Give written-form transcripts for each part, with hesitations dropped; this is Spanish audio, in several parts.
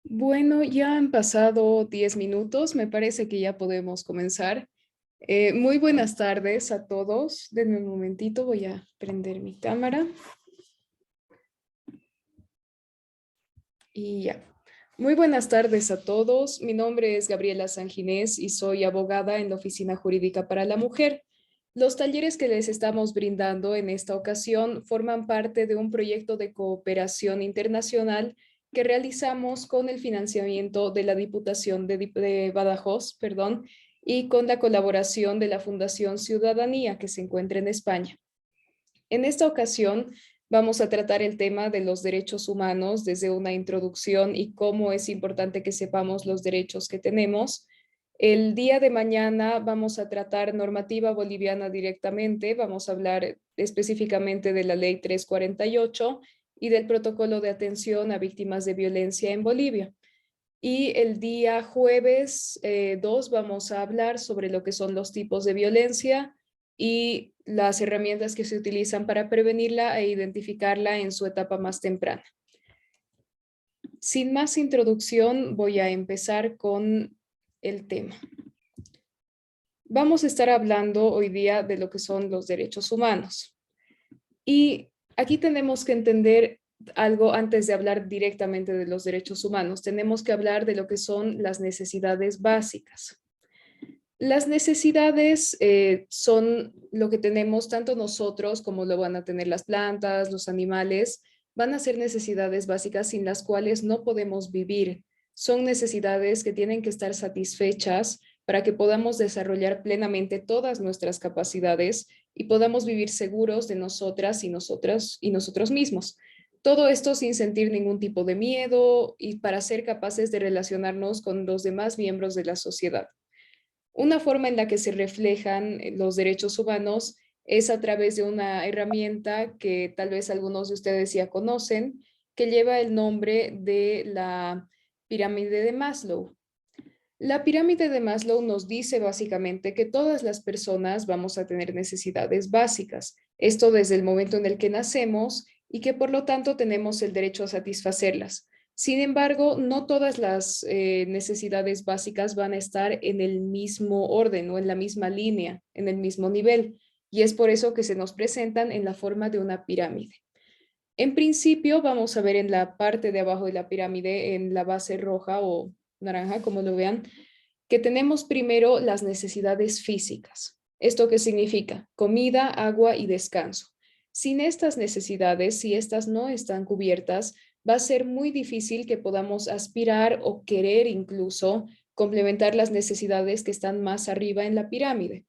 Bueno, ya han pasado 10 minutos, me parece que ya podemos comenzar. Muy buenas tardes a todos. Denme un momentito, voy a prender mi cámara y ya. Muy buenas tardes a todos. Mi nombre es Gabriela Sanginés y soy abogada en la Oficina Jurídica para la Mujer. Los talleres que les estamos brindando en esta ocasión forman parte de un proyecto de cooperación internacional que realizamos con el financiamiento de la Diputación de Badajoz, perdón, y con la colaboración de la Fundación Ciudadanía que se encuentra en España. En esta ocasión vamos a tratar el tema de los derechos humanos desde una introducción y cómo es importante que sepamos los derechos que tenemos. El día de mañana vamos a tratar normativa boliviana directamente, vamos a hablar específicamente de la ley 348 y del protocolo de atención a víctimas de violencia en Bolivia. Y el día jueves 2 vamos a hablar sobre lo que son los tipos de violencia y las herramientas que se utilizan para prevenirla e identificarla en su etapa más temprana. Sin más introducción, voy a empezar con el tema. Vamos a estar hablando hoy día de lo que son los derechos humanos. Y aquí tenemos que entender algo antes de hablar directamente de los derechos humanos. Tenemos que hablar de lo que son las necesidades básicas. Las necesidades son lo que tenemos tanto nosotros como lo van a tener las plantas, los animales. Van a ser necesidades básicas sin las cuales no podemos vivir. Son necesidades que tienen que estar satisfechas para que podamos desarrollar plenamente todas nuestras capacidades y podamos vivir seguros de nosotras y nosotros mismos. Todo esto sin sentir ningún tipo de miedo y para ser capaces de relacionarnos con los demás miembros de la sociedad. Una forma en la que se reflejan los derechos humanos es a través de una herramienta que tal vez algunos de ustedes ya conocen, que lleva el nombre de la pirámide de Maslow. La pirámide de Maslow nos dice básicamente que todas las personas vamos a tener necesidades básicas, esto desde el momento en el que nacemos y que por lo tanto tenemos el derecho a satisfacerlas. Sin embargo, no todas las necesidades básicas van a estar en el mismo orden o en la misma línea, en el mismo nivel, y es por eso que se nos presentan en la forma de una pirámide. En principio, vamos a ver en la parte de abajo de la pirámide, en la base roja o naranja, como lo vean, que tenemos primero las necesidades físicas. ¿Esto qué significa? Comida, agua y descanso. Sin estas necesidades, si estas no están cubiertas, va a ser muy difícil que podamos aspirar o querer incluso complementar las necesidades que están más arriba en la pirámide.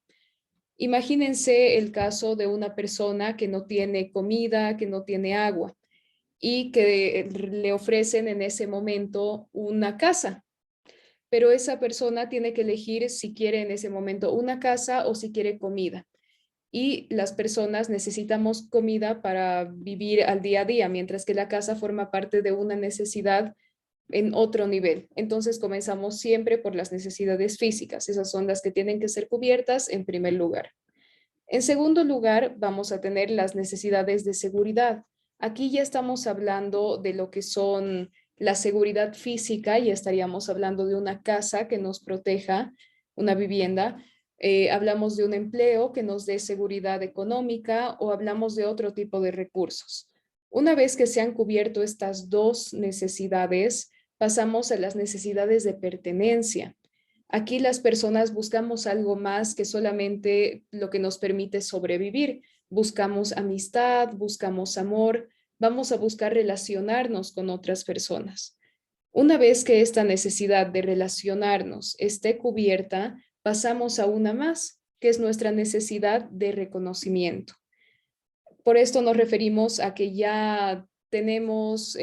Imagínense el caso de una persona que no tiene comida, que no tiene agua y que le ofrecen en ese momento una casa, pero esa persona tiene que elegir si quiere en ese momento una casa o si quiere comida. Y las personas necesitamos comida para vivir al día a día, mientras que la casa forma parte de una necesidad en otro nivel. Entonces comenzamos siempre por las necesidades físicas. Esas son las que tienen que ser cubiertas en primer lugar. En segundo lugar, vamos a tener las necesidades de seguridad. Aquí ya estamos hablando de lo que son la seguridad física y estaríamos hablando de una casa que nos proteja, una vivienda. Hablamos de un empleo que nos dé seguridad económica o hablamos de otro tipo de recursos. Una vez que se han cubierto estas dos necesidades, pasamos a las necesidades de pertenencia. Aquí las personas buscamos algo más que solamente lo que nos permite sobrevivir. Buscamos amistad, buscamos amor, vamos a buscar relacionarnos con otras personas. Una vez que esta necesidad de relacionarnos esté cubierta, pasamos a una más, que es nuestra necesidad de reconocimiento. Por esto nos referimos a que ya tenemos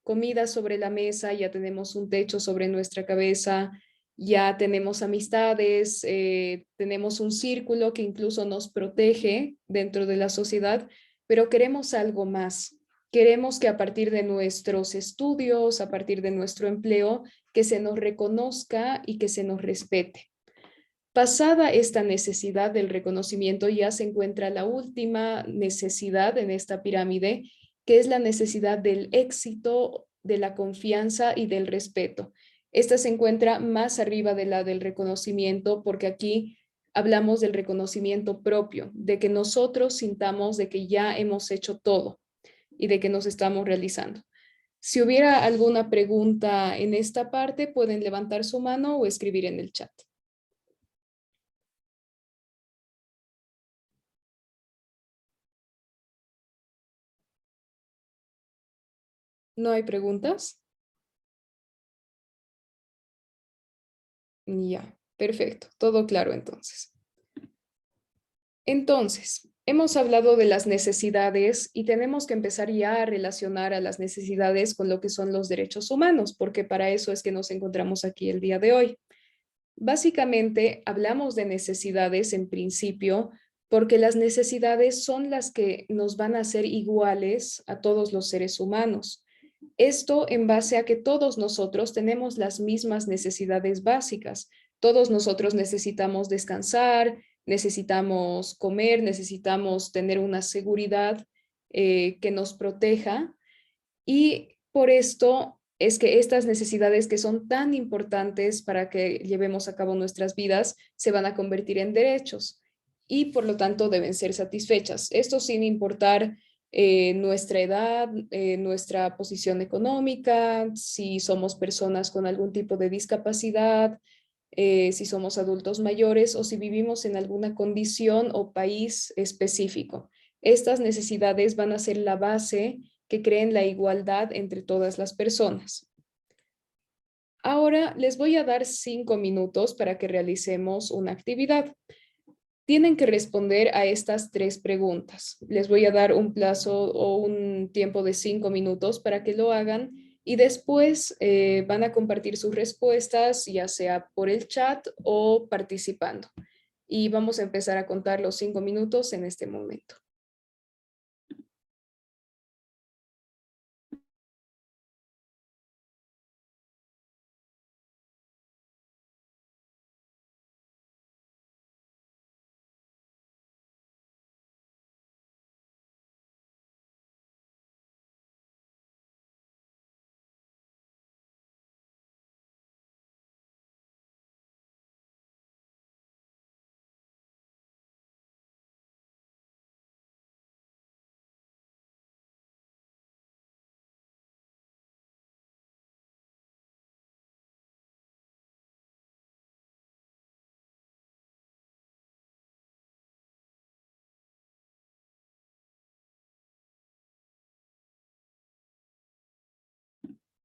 comida sobre la mesa, ya tenemos un techo sobre nuestra cabeza, ya tenemos amistades, tenemos un círculo que incluso nos protege dentro de la sociedad, pero queremos algo más. Queremos que a partir de nuestros estudios, a partir de nuestro empleo, que se nos reconozca y que se nos respete. Pasada esta necesidad del reconocimiento, ya se encuentra la última necesidad en esta pirámide, que es la necesidad del éxito de la confianza y del respeto. Esta se encuentra más arriba de la del reconocimiento porque aquí hablamos del reconocimiento propio, de que nosotros sintamos de que ya hemos hecho todo y de que nos estamos realizando. Si hubiera alguna pregunta en esta parte, pueden levantar su mano o escribir en el chat. ¿No hay preguntas? Ya, perfecto, todo claro entonces. Entonces, hemos hablado de las necesidades y tenemos que empezar ya a relacionar a las necesidades con lo que son los derechos humanos, porque para eso es que nos encontramos aquí el día de hoy. Básicamente, hablamos de necesidades en principio porque las necesidades son las que nos van a hacer iguales a todos los seres humanos. Esto en base a que todos nosotros tenemos las mismas necesidades básicas. Todos nosotros necesitamos descansar, necesitamos comer, necesitamos tener una seguridad que nos proteja y por esto es que estas necesidades que son tan importantes para que llevemos a cabo nuestras vidas se van a convertir en derechos y por lo tanto deben ser satisfechas. Esto sin importar nuestra edad, nuestra posición económica, si somos personas con algún tipo de discapacidad, si somos adultos mayores o si vivimos en alguna condición o país específico. Estas necesidades van a ser la base que creen la igualdad entre todas las personas. Ahora les voy a dar 5 minutos para que realicemos una actividad. Tienen que responder a estas 3 preguntas. Les voy a dar un plazo o un tiempo de 5 minutos para que lo hagan y después van a compartir sus respuestas, ya sea por el chat o participando. Y vamos a empezar a contar los 5 minutos en este momento.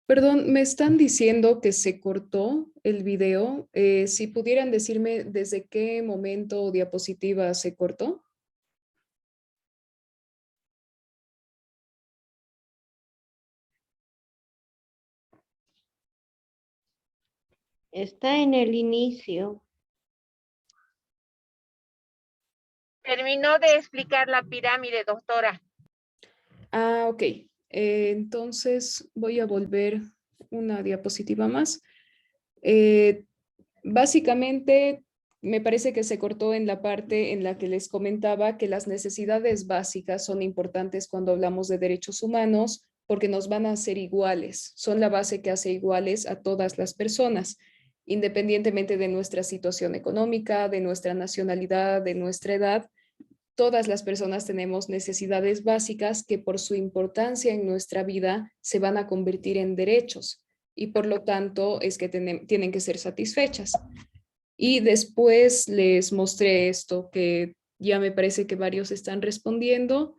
Perdón, me están diciendo que se cortó el video. Si pudieran decirme desde qué momento o diapositiva se cortó. Está en el inicio. Terminó de explicar la pirámide, doctora. Ah, ok. Entonces voy a volver una diapositiva más. Eh, Básicamente, me parece que se cortó en la parte en la que les comentaba que las necesidades básicas son importantes cuando hablamos de derechos humanos porque nos van a hacer iguales, son la base que hace iguales a todas las personas, independientemente de nuestra situación económica, de nuestra nacionalidad, de nuestra edad. Todas las personas tenemos necesidades básicas que por su importancia en nuestra vida se van a convertir en derechos y por lo tanto es que tienen que ser satisfechas. Y después les mostré esto que ya me parece que varios están respondiendo.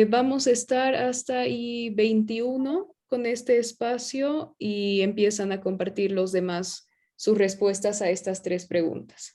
Vamos a estar hasta ahí 21 con este espacio y empiezan a compartir los demás sus respuestas a estas 3 preguntas.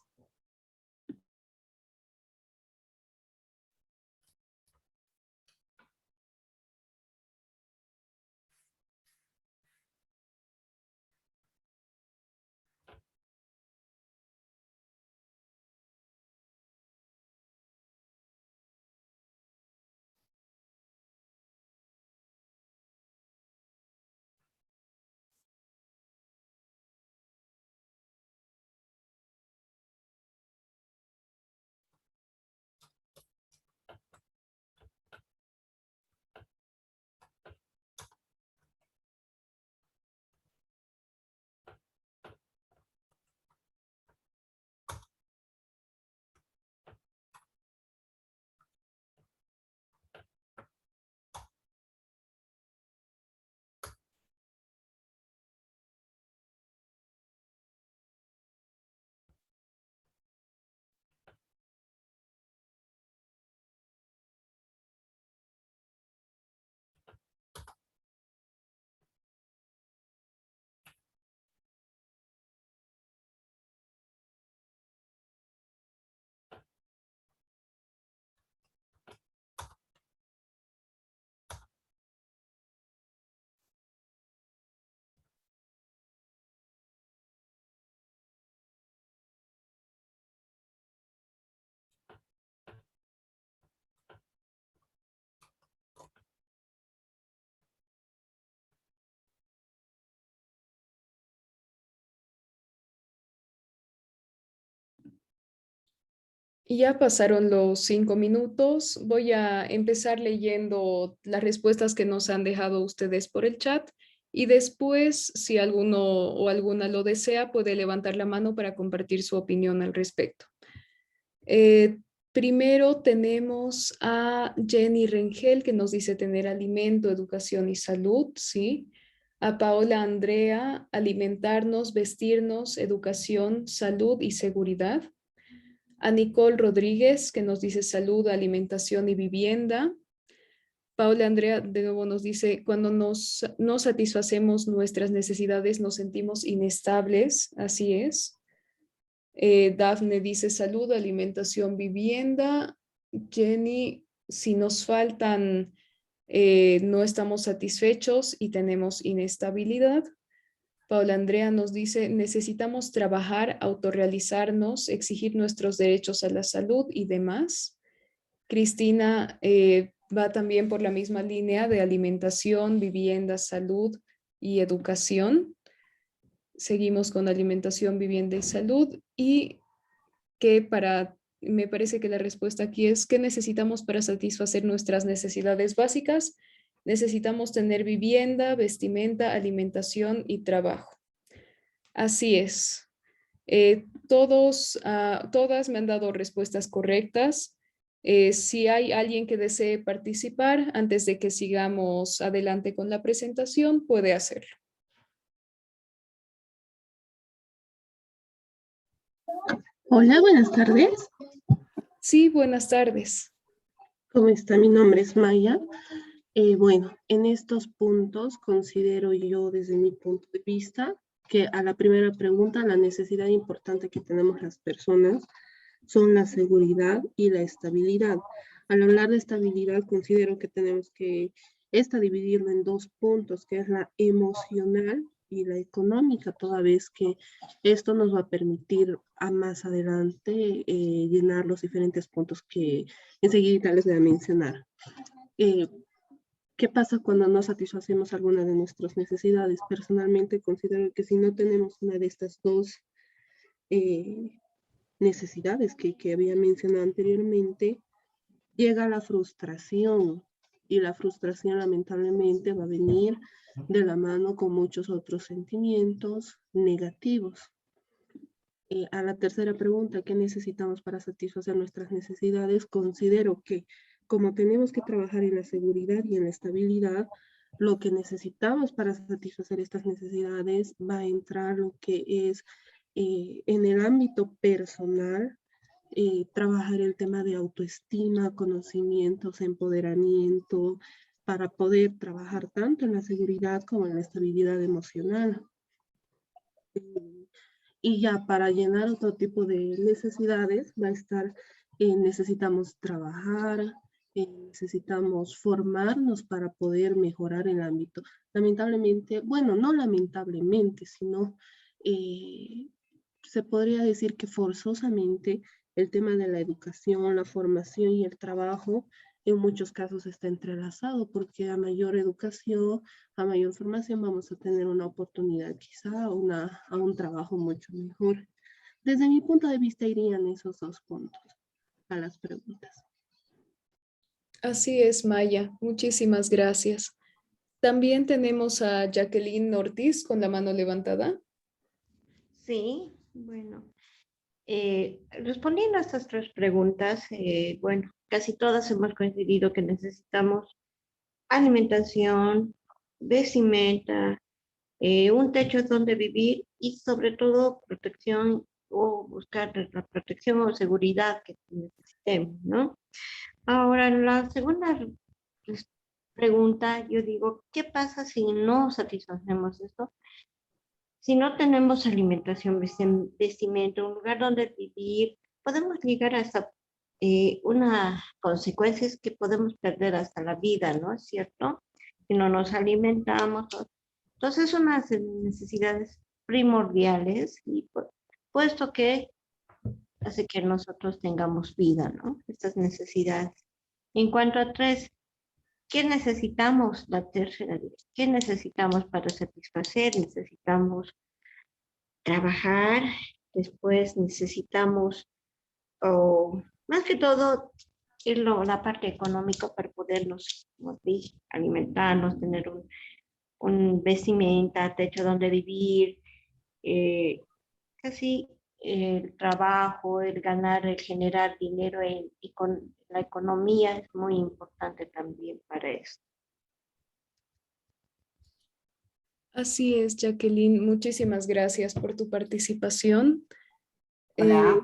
Y ya pasaron los 5 minutos. Voy a empezar leyendo las respuestas que nos han dejado ustedes por el chat y después, si alguno o alguna lo desea, puede levantar la mano para compartir su opinión al respecto. Primero tenemos a Jenny Rengel que nos dice tener alimento, educación y salud, ¿sí? A Paola Andrea, alimentarnos, vestirnos, educación, salud y seguridad. A Nicole Rodríguez, que nos dice salud, alimentación y vivienda. Paula Andrea de nuevo nos dice, cuando no satisfacemos nuestras necesidades nos sentimos inestables, así es. Dafne dice salud, alimentación, vivienda. Jenny, si nos faltan, no estamos satisfechos y tenemos inestabilidad. Paula Andrea nos dice, necesitamos trabajar, autorrealizarnos, exigir nuestros derechos a la salud y demás. Cristina va también por la misma línea de alimentación, vivienda, salud y educación. Seguimos con alimentación, vivienda y salud. Y me parece que la respuesta aquí es, ¿qué necesitamos para satisfacer nuestras necesidades básicas? Necesitamos tener vivienda, vestimenta, alimentación y trabajo. Así es. Todas me han dado respuestas correctas. Si hay alguien que desee participar antes de que sigamos adelante con la presentación, puede hacerlo. Hola, buenas tardes. Sí, buenas tardes. ¿Cómo está? Mi nombre es Maya. Bueno, en estos puntos considero yo desde mi punto de vista que a la primera pregunta la necesidad importante que tenemos las personas son la seguridad y la estabilidad. Al hablar de estabilidad considero que tenemos que dividirlo en dos puntos, que es la emocional y la económica, toda vez que esto nos va a permitir a más adelante llenar los diferentes puntos que enseguida les voy a mencionar. ¿Qué pasa cuando no satisfacemos alguna de nuestras necesidades? Personalmente considero que si no tenemos una de estas dos necesidades que había mencionado anteriormente, llega la frustración y la frustración lamentablemente va a venir de la mano con muchos otros sentimientos negativos. A la tercera pregunta, ¿qué necesitamos para satisfacer nuestras necesidades? Considero que como tenemos que trabajar en la seguridad y en la estabilidad, lo que necesitamos para satisfacer estas necesidades va a entrar lo que es en el ámbito personal, trabajar el tema de autoestima, conocimientos, empoderamiento, para poder trabajar tanto en la seguridad como en la estabilidad emocional. Y ya para llenar otro tipo de necesidades va a estar, necesitamos trabajar, necesitamos formarnos para poder mejorar el ámbito. Lamentablemente, bueno, no lamentablemente, sino se podría decir que forzosamente el tema de la educación, la formación y el trabajo en muchos casos está entrelazado, porque a mayor educación, a mayor formación vamos a tener una oportunidad quizá a un trabajo mucho mejor. Desde mi punto de vista irían esos dos puntos a las preguntas. Así es, Maya. Muchísimas gracias. También tenemos a Jacqueline Ortiz con la mano levantada. Sí, bueno, respondiendo a estas tres preguntas, bueno, casi todas hemos coincidido que necesitamos alimentación, vestimenta, un techo donde vivir y sobre todo protección o buscar la protección o seguridad que necesitemos, ¿no? Ahora, la segunda pregunta, yo digo, ¿qué pasa si no satisfacemos esto? Si no tenemos alimentación, vestimenta, un lugar donde vivir, podemos llegar hasta una consecuencia es que podemos perder hasta la vida, ¿no es cierto? Si no nos alimentamos. Entonces, son unas necesidades primordiales y puesto que hace que nosotros tengamos vida, ¿no? Estas necesidades. En cuanto a tres, ¿qué necesitamos? La tercera, ¿qué necesitamos para satisfacer? Necesitamos trabajar, después necesitamos, Más que todo, es la parte económica para podernos, como dije, alimentarnos, tener un vestimenta, techo donde vivir, casi el trabajo, el ganar, el generar dinero y con la economía es muy importante también para eso. Así es, Jacqueline. Muchísimas gracias por tu participación. Hola,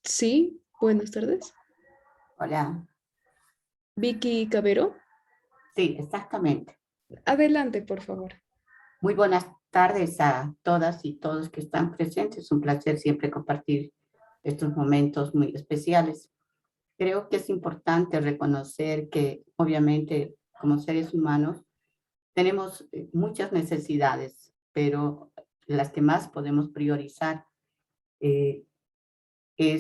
Sí, buenas tardes. hola. Vicky Cabero, Sí, exactamente. adelante, por favor. Muy buenas tardes a todas y todos que están presentes. Es un placer siempre compartir estos momentos muy especiales. Creo que es importante reconocer que obviamente como seres humanos tenemos muchas necesidades, pero las que más podemos priorizar eh,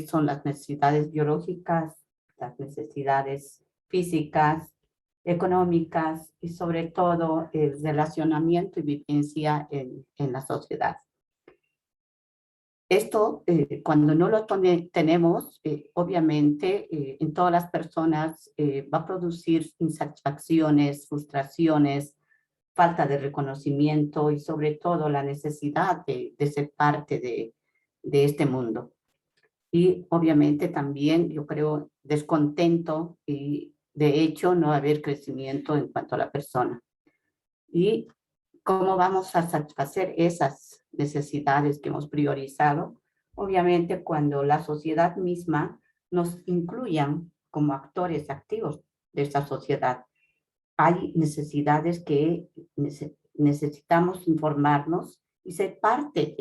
son las necesidades biológicas, las necesidades físicas, económicas y sobre todo el relacionamiento y vivencia en la sociedad. Esto, cuando no lo tenemos, obviamente en todas las personas va a producir insatisfacciones, frustraciones, falta de reconocimiento y sobre todo la necesidad de ser parte de este mundo. Y obviamente también yo creo descontento y de hecho no haber crecimiento en cuanto a la persona. ¿Y cómo vamos a satisfacer esas necesidades que hemos priorizado? Obviamente cuando la sociedad misma nos incluyan como actores activos de esa sociedad. Hay necesidades que necesitamos informarnos y ser parte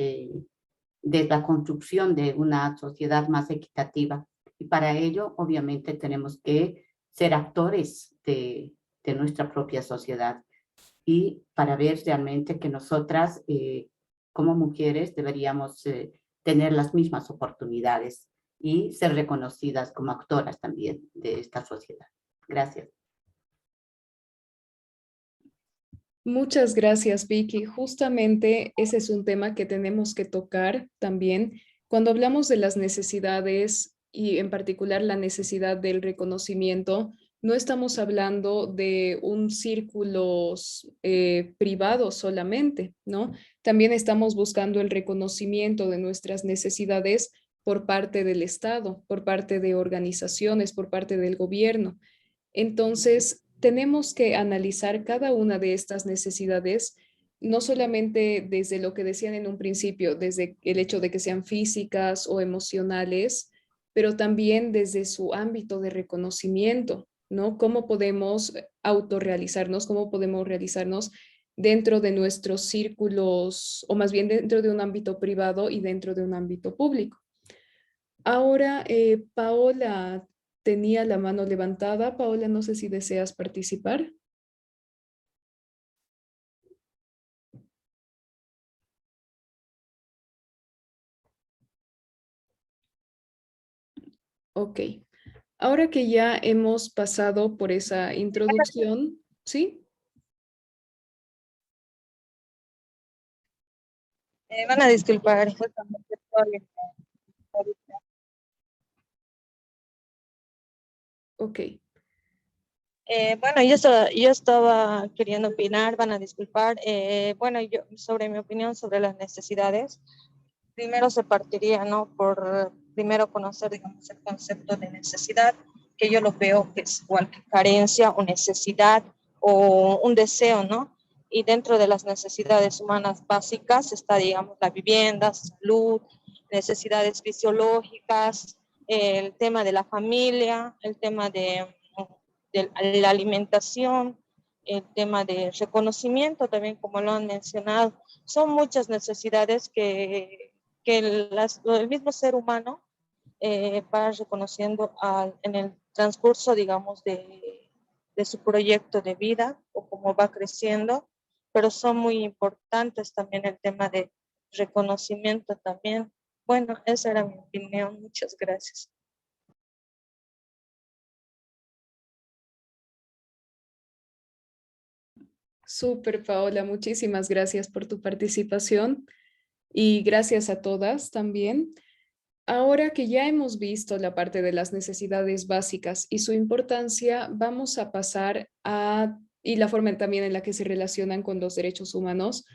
de la construcción de una sociedad más equitativa. Y para ello, obviamente, tenemos que ser actores de nuestra propia sociedad y para ver realmente que nosotras, como mujeres, deberíamos tener las mismas oportunidades y ser reconocidas como actoras también de esta sociedad. Gracias. Muchas gracias, Vicky. Justamente ese es un tema que tenemos que tocar también cuando hablamos de las necesidades y en particular la necesidad del reconocimiento. No estamos hablando de un círculo privado solamente, ¿no? También estamos buscando el reconocimiento de nuestras necesidades por parte del Estado, por parte de organizaciones, por parte del gobierno. Entonces, tenemos que analizar cada una de estas necesidades, no solamente desde lo que decían en un principio, desde el hecho de que sean físicas o emocionales, pero también desde su ámbito de reconocimiento, ¿no? ¿Cómo podemos autorrealizarnos? ¿Cómo podemos realizarnos dentro de nuestros círculos, o más bien dentro de un ámbito privado y dentro de un ámbito público? Ahora, Paola tenía la mano levantada. Paola, no sé si deseas participar. Ok. Ahora que ya hemos pasado por esa introducción, ¿sí? Van a disculpar, justamente estoy ahorita. Ok. Bueno, yo estaba queriendo opinar, van a disculpar. Bueno, yo sobre mi opinión sobre las necesidades, primero se partiría, ¿no? Por primero conocer, digamos, el concepto de necesidad, que yo lo veo que es igual que carencia o necesidad o un deseo, ¿no? Y dentro de las necesidades humanas básicas está, digamos, la vivienda, salud, necesidades fisiológicas, el tema de la familia, el tema de la alimentación, el tema de reconocimiento también, como lo han mencionado. Son muchas necesidades que el mismo ser humano va reconociendo en el transcurso, digamos, de su proyecto de vida o cómo va creciendo, pero son muy importantes también el tema de reconocimiento también. Bueno, esa era mi opinión. Muchas gracias. Súper, Paola. Muchísimas gracias por tu participación y gracias a todas también. Ahora que ya hemos visto la parte de las necesidades básicas y su importancia, vamos a pasar y la forma también en la que se relacionan con los derechos humanos,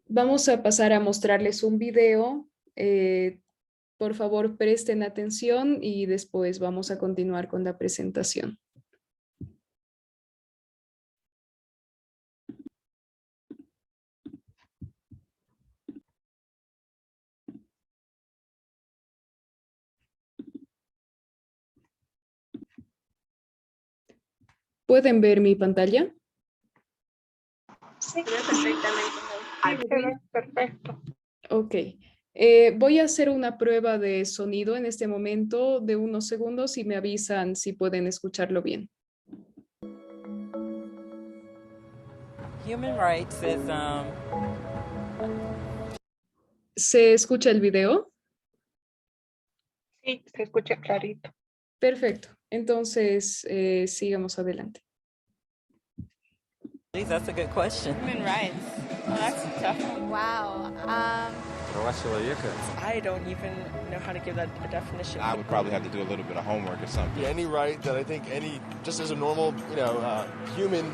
vamos a pasar a mostrarles un video. Por favor, presten atención y después vamos a continuar con la presentación. ¿Pueden ver mi pantalla? Sí, perfectamente. Perfecto. Ok. Voy a hacer una prueba de sonido en este momento de unos segundos y me avisan si pueden escucharlo bien. Human rights is ¿Se escucha el video? Sí, se escucha clarito. Perfecto. Entonces, sigamos adelante. that's a good question. Human rights. Oh, that's a tough one. Wow. I don't even know how to give that a definition. I would probably have to do a little bit of homework or something. Any right that I think just as a normal, human,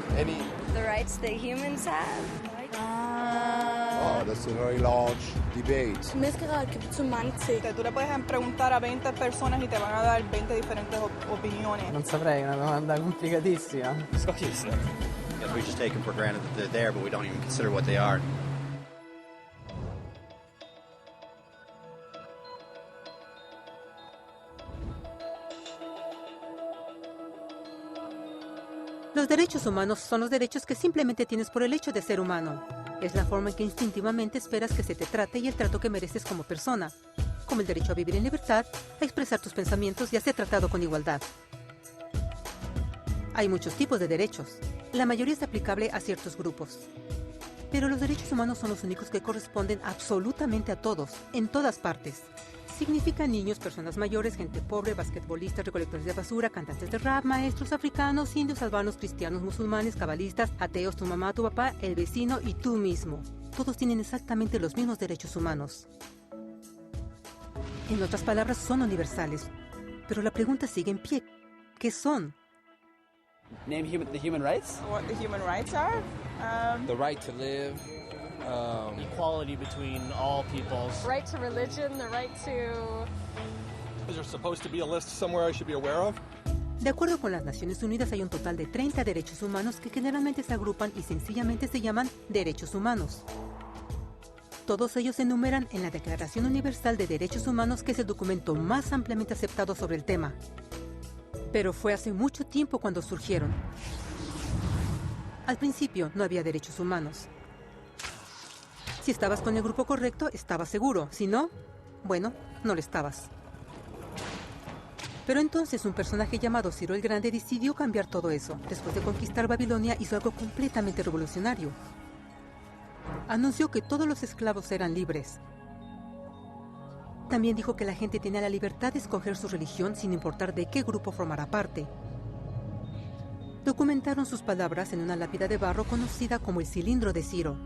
The rights that humans have? Oh, that's a very large debate. Menneskerettigheder kan betyde mange ting. Tú le puedes preguntar a 20 personas y te van a dar 20 diferentes opiniones. Non saprei, è una domanda complicatissima. We just take them for granted that they're there, but we don't even consider what they are. Los derechos humanos son los derechos que simplemente tienes por el hecho de ser humano. Es la forma en que instintivamente esperas que se te trate y el trato que mereces como persona, como el derecho a vivir en libertad, a expresar tus pensamientos y a ser tratado con igualdad. Hay muchos tipos de derechos. La mayoría es aplicable a ciertos grupos. Pero los derechos humanos son los únicos que corresponden absolutamente a todos, en todas partes. Significan niños, personas mayores, gente pobre, basquetbolistas, recolectores de basura, cantantes de rap, maestros africanos, indios, albanos, cristianos, musulmanes, cabalistas, ateos, tu mamá, tu papá, el vecino y tú mismo. Todos tienen exactamente los mismos derechos humanos. En otras palabras, son universales. Pero la pregunta sigue en pie. ¿Qué son? Name the human rights? What the human rights are? The right to live. Equality between all peoples. Right to religion, the right to... Is there supposed to be a list somewhere I should be aware of? De acuerdo con las Naciones Unidas, hay un total de 30 derechos humanos que generalmente se agrupan y sencillamente se llaman derechos humanos. Todos ellos se enumeran en la Declaración Universal de Derechos Humanos, que es el documento más ampliamente aceptado sobre el tema. Pero fue hace mucho tiempo cuando surgieron. Al principio no había derechos humanos. Si estabas con el grupo correcto, estabas seguro. Si no, bueno, no lo estabas. Pero entonces un personaje llamado Ciro el Grande decidió cambiar todo eso. Después de conquistar Babilonia, hizo algo completamente revolucionario. Anunció que todos los esclavos eran libres. También dijo que la gente tenía la libertad de escoger su religión sin importar de qué grupo formara parte. Documentaron sus palabras en una lápida de barro conocida como el Cilindro de Ciro.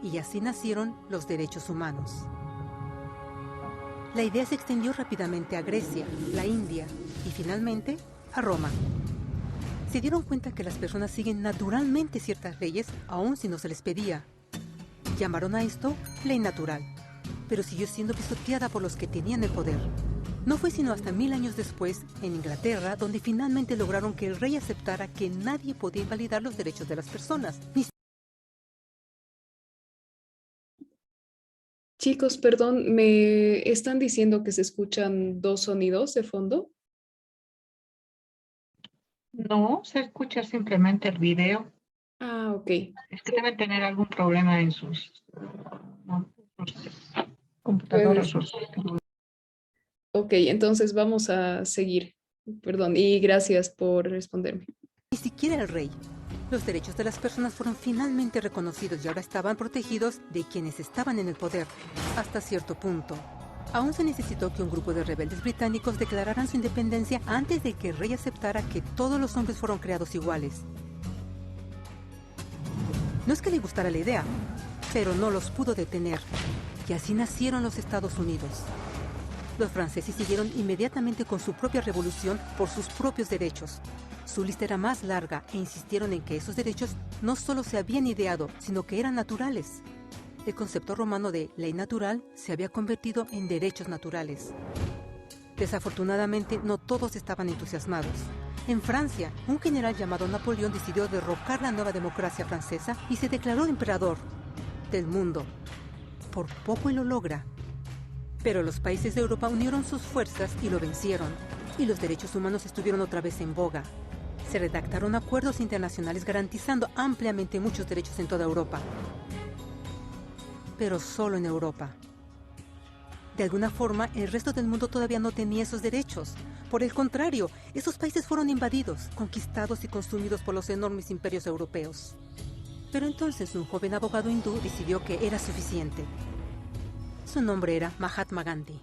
Y así nacieron los derechos humanos. La idea se extendió rápidamente a Grecia, la India y finalmente a Roma. Se dieron cuenta que las personas siguen naturalmente ciertas leyes aun si no se les pedía. Llamaron a esto ley natural, pero siguió siendo pisoteada por los que tenían el poder. No fue sino hasta 1000 años después, en Inglaterra, donde finalmente lograron que el rey aceptara que nadie podía invalidar los derechos de las personas. Chicos, perdón, ¿me están diciendo que se escuchan dos sonidos de fondo? No, se escucha simplemente el video. Ah, ok. Es que deben tener algún problema en sus computadoras. Ok, entonces vamos a seguir. Perdón, y gracias por responderme. Ni siquiera el rey. Los derechos de las personas fueron finalmente reconocidos y ahora estaban protegidos de quienes estaban en el poder, hasta cierto punto. Aún se necesitó que un grupo de rebeldes británicos declararan su independencia antes de que el rey aceptara que todos los hombres fueron creados iguales. No es que le gustara la idea, pero no los pudo detener. Y así nacieron los Estados Unidos. Los franceses siguieron inmediatamente con su propia revolución por sus propios derechos. Su lista era más larga e insistieron en que esos derechos no solo se habían ideado, sino que eran naturales. El concepto romano de ley natural se había convertido en derechos naturales. Desafortunadamente, no todos estaban entusiasmados. En Francia, un general llamado Napoleón decidió derrocar la nueva democracia francesa y se declaró emperador del mundo. Por poco y lo logra. Pero los países de Europa unieron sus fuerzas y lo vencieron. Y los derechos humanos estuvieron otra vez en boga. Se redactaron acuerdos internacionales garantizando ampliamente muchos derechos en toda Europa. Pero solo en Europa. De alguna forma, el resto del mundo todavía no tenía esos derechos. Por el contrario, esos países fueron invadidos, conquistados y consumidos por los enormes imperios europeos. Pero entonces un joven abogado hindú decidió que era suficiente. Su nombre era Mahatma Gandhi.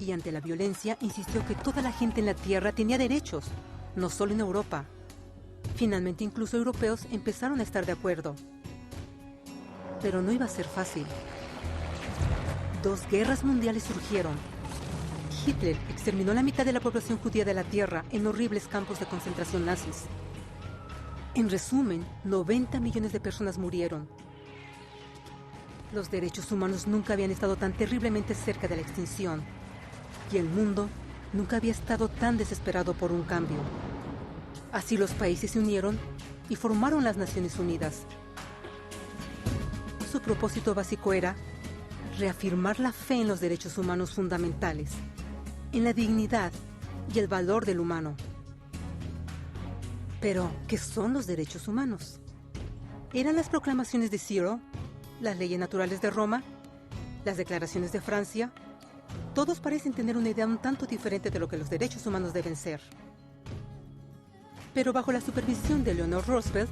Y ante la violencia insistió que toda la gente en la Tierra tenía derechos, no solo en Europa. Finalmente incluso europeos empezaron a estar de acuerdo. Pero no iba a ser fácil. 2 guerras mundiales surgieron. Hitler exterminó la mitad de la población judía de la Tierra en horribles campos de concentración nazis. En resumen, 90 millones de personas murieron. Los derechos humanos nunca habían estado tan terriblemente cerca de la extinción. Y el mundo nunca había estado tan desesperado por un cambio. Así los países se unieron y formaron las Naciones Unidas. Su propósito básico era reafirmar la fe en los derechos humanos fundamentales, en la dignidad y el valor del humano. Pero, ¿qué son los derechos humanos? ¿Eran las proclamaciones de Ciro, las leyes naturales de Roma, las declaraciones de Francia? Todos parecen tener una idea un tanto diferente de lo que los derechos humanos deben ser. Pero bajo la supervisión de Eleanor Roosevelt,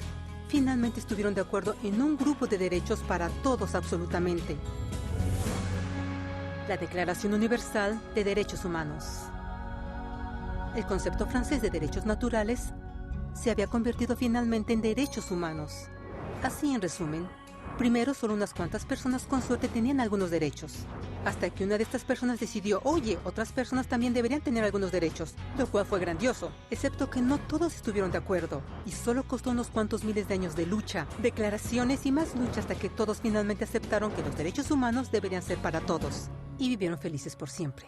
finalmente estuvieron de acuerdo en un grupo de derechos para todos absolutamente. La Declaración Universal de Derechos Humanos. El concepto francés de derechos naturales se había convertido finalmente en derechos humanos. Así, en resumen, primero solo unas cuantas personas con suerte tenían algunos derechos, hasta que una de estas personas decidió, oye, otras personas también deberían tener algunos derechos, lo cual fue grandioso, excepto que no todos estuvieron de acuerdo, y solo costó unos cuantos miles de años de lucha, declaraciones y más lucha hasta que todos finalmente aceptaron que los derechos humanos deberían ser para todos, y vivieron felices por siempre.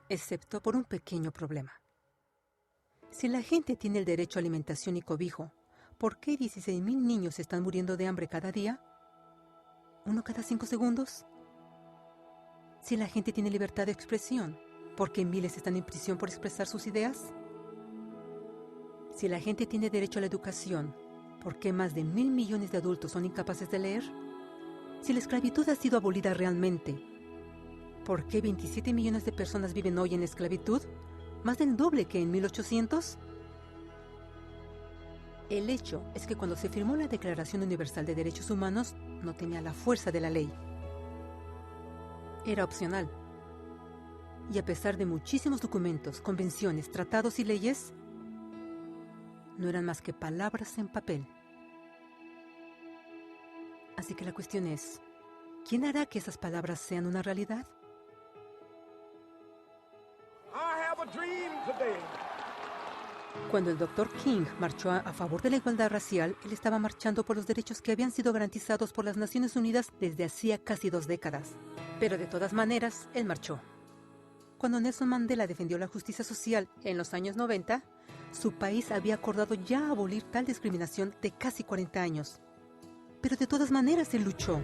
Excepto por un pequeño problema. Si la gente tiene el derecho a alimentación y cobijo, ¿por qué 16,000 niños están muriendo de hambre cada día? ¿1 cada 5 segundos? Si la gente tiene libertad de expresión, ¿por qué miles están en prisión por expresar sus ideas? Si la gente tiene derecho a la educación, ¿por qué más de 1,000 millones de adultos son incapaces de leer? Si la esclavitud ha sido abolida realmente, ¿por qué 27 millones de personas viven hoy en esclavitud? ¿Más del doble que en 1800? El hecho es que cuando se firmó la Declaración Universal de Derechos Humanos, no tenía la fuerza de la ley. Era opcional. Y a pesar de muchísimos documentos, convenciones, tratados y leyes, no eran más que palabras en papel. Así que la cuestión es, ¿quién hará que esas palabras sean una realidad? Cuando el Dr. King marchó a favor de la igualdad racial, él estaba marchando por los derechos que habían sido garantizados por las Naciones Unidas desde hacía casi 2 décadas. Pero de todas maneras, él marchó. Cuando Nelson Mandela defendió la justicia social en los años 90, su país había acordado ya abolir tal discriminación de casi 40 años. Pero de todas maneras él luchó.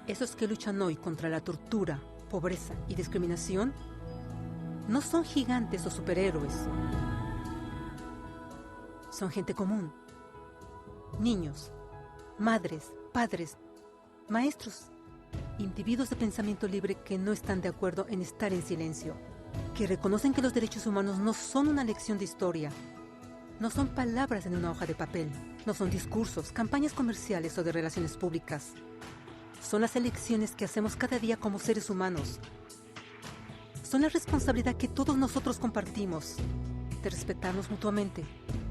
Esos que luchan hoy contra la tortura, pobreza y discriminación no son gigantes o superhéroes. Son gente común. Niños, madres, padres, maestros, individuos de pensamiento libre que no están de acuerdo en estar en silencio, que reconocen que los derechos humanos no son una lección de historia, no son palabras en una hoja de papel, no son discursos, campañas comerciales o de relaciones públicas. Son las elecciones que hacemos cada día como seres humanos. Son la responsabilidad que todos nosotros compartimos, de respetarnos mutuamente,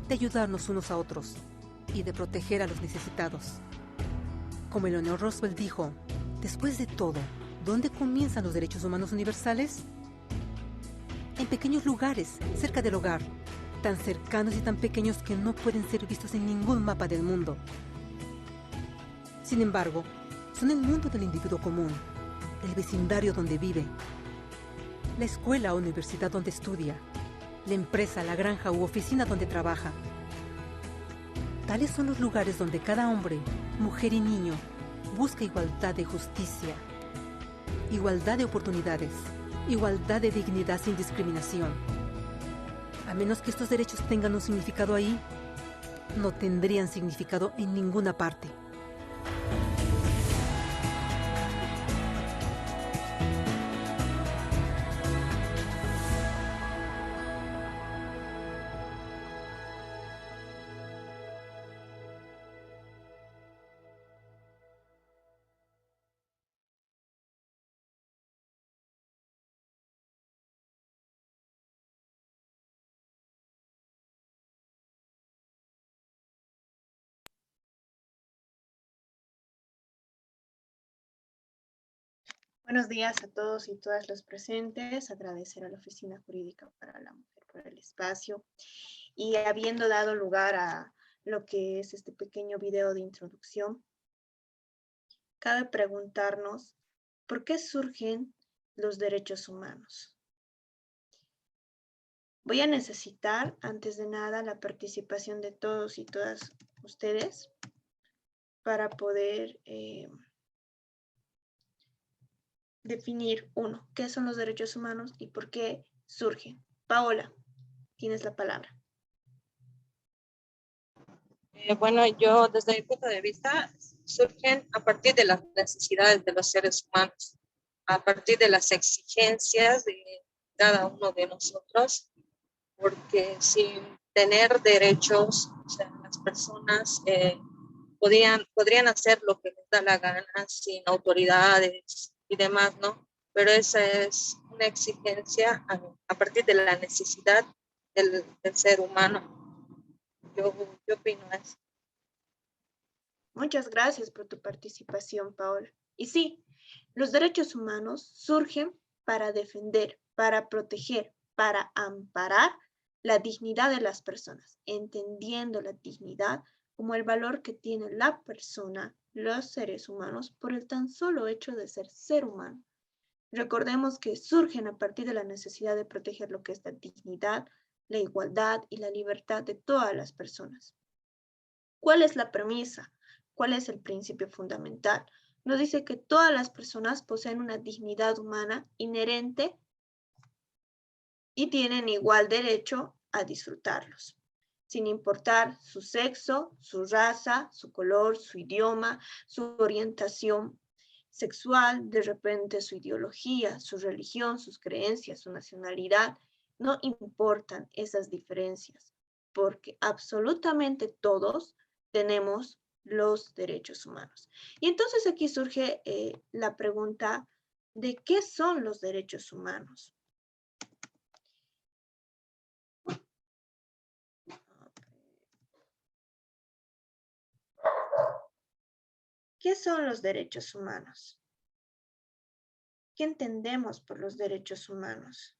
de ayudarnos unos a otros y de proteger a los necesitados. Como Eleanor Roosevelt dijo, después de todo, ¿Dónde comienzan los derechos humanos universales? En pequeños lugares, cerca del hogar, tan cercanos y tan pequeños que no pueden ser vistos en ningún mapa del mundo. Sin embargo, son el mundo del individuo común, el vecindario donde vive, la escuela o universidad donde estudia, la empresa, la granja u oficina donde trabaja. Tales son los lugares donde cada hombre, mujer y niño busca igualdad de justicia, igualdad de oportunidades, igualdad de dignidad sin discriminación. A menos que estos derechos tengan un significado ahí, no tendrían significado en ninguna parte. Buenos días a todos y todas los presentes. Agradecer a la Oficina Jurídica para la Mujer por el espacio. Y habiendo dado lugar a lo que es este pequeño video de introducción, cabe preguntarnos ¿por qué surgen los derechos humanos? Voy a necesitar, antes de nada, la participación de todos y todas ustedes para poder definir, uno, qué son los derechos humanos y por qué surgen. Paola, tienes la palabra. Bueno, yo desde mi punto de vista surgen a partir de las necesidades de los seres humanos, a partir de las exigencias de cada uno de nosotros, porque sin tener derechos, o sea, las personas podrían hacer lo que les da la gana sin autoridades y demás, ¿no? Pero esa es una exigencia a partir de la necesidad del ser humano. Yo opino eso. Muchas gracias por tu participación, Paola. Y sí, los derechos humanos surgen para defender, para proteger, para amparar la dignidad de las personas, entendiendo la dignidad como el valor que tiene la persona, los seres humanos, por el tan solo hecho de ser humano. Recordemos que surgen a partir de la necesidad de proteger lo que es la dignidad, la igualdad y la libertad de todas las personas. ¿Cuál es la premisa? ¿Cuál es el principio fundamental? Nos dice que todas las personas poseen una dignidad humana inherente y tienen igual derecho a disfrutarlos, sin importar su sexo, su raza, su color, su idioma, su orientación sexual, de repente su ideología, su religión, sus creencias, su nacionalidad. No importan esas diferencias, porque absolutamente todos tenemos los derechos humanos. Y entonces aquí surge la pregunta de qué son los derechos humanos. ¿Qué son los derechos humanos? ¿Qué entendemos por los derechos humanos?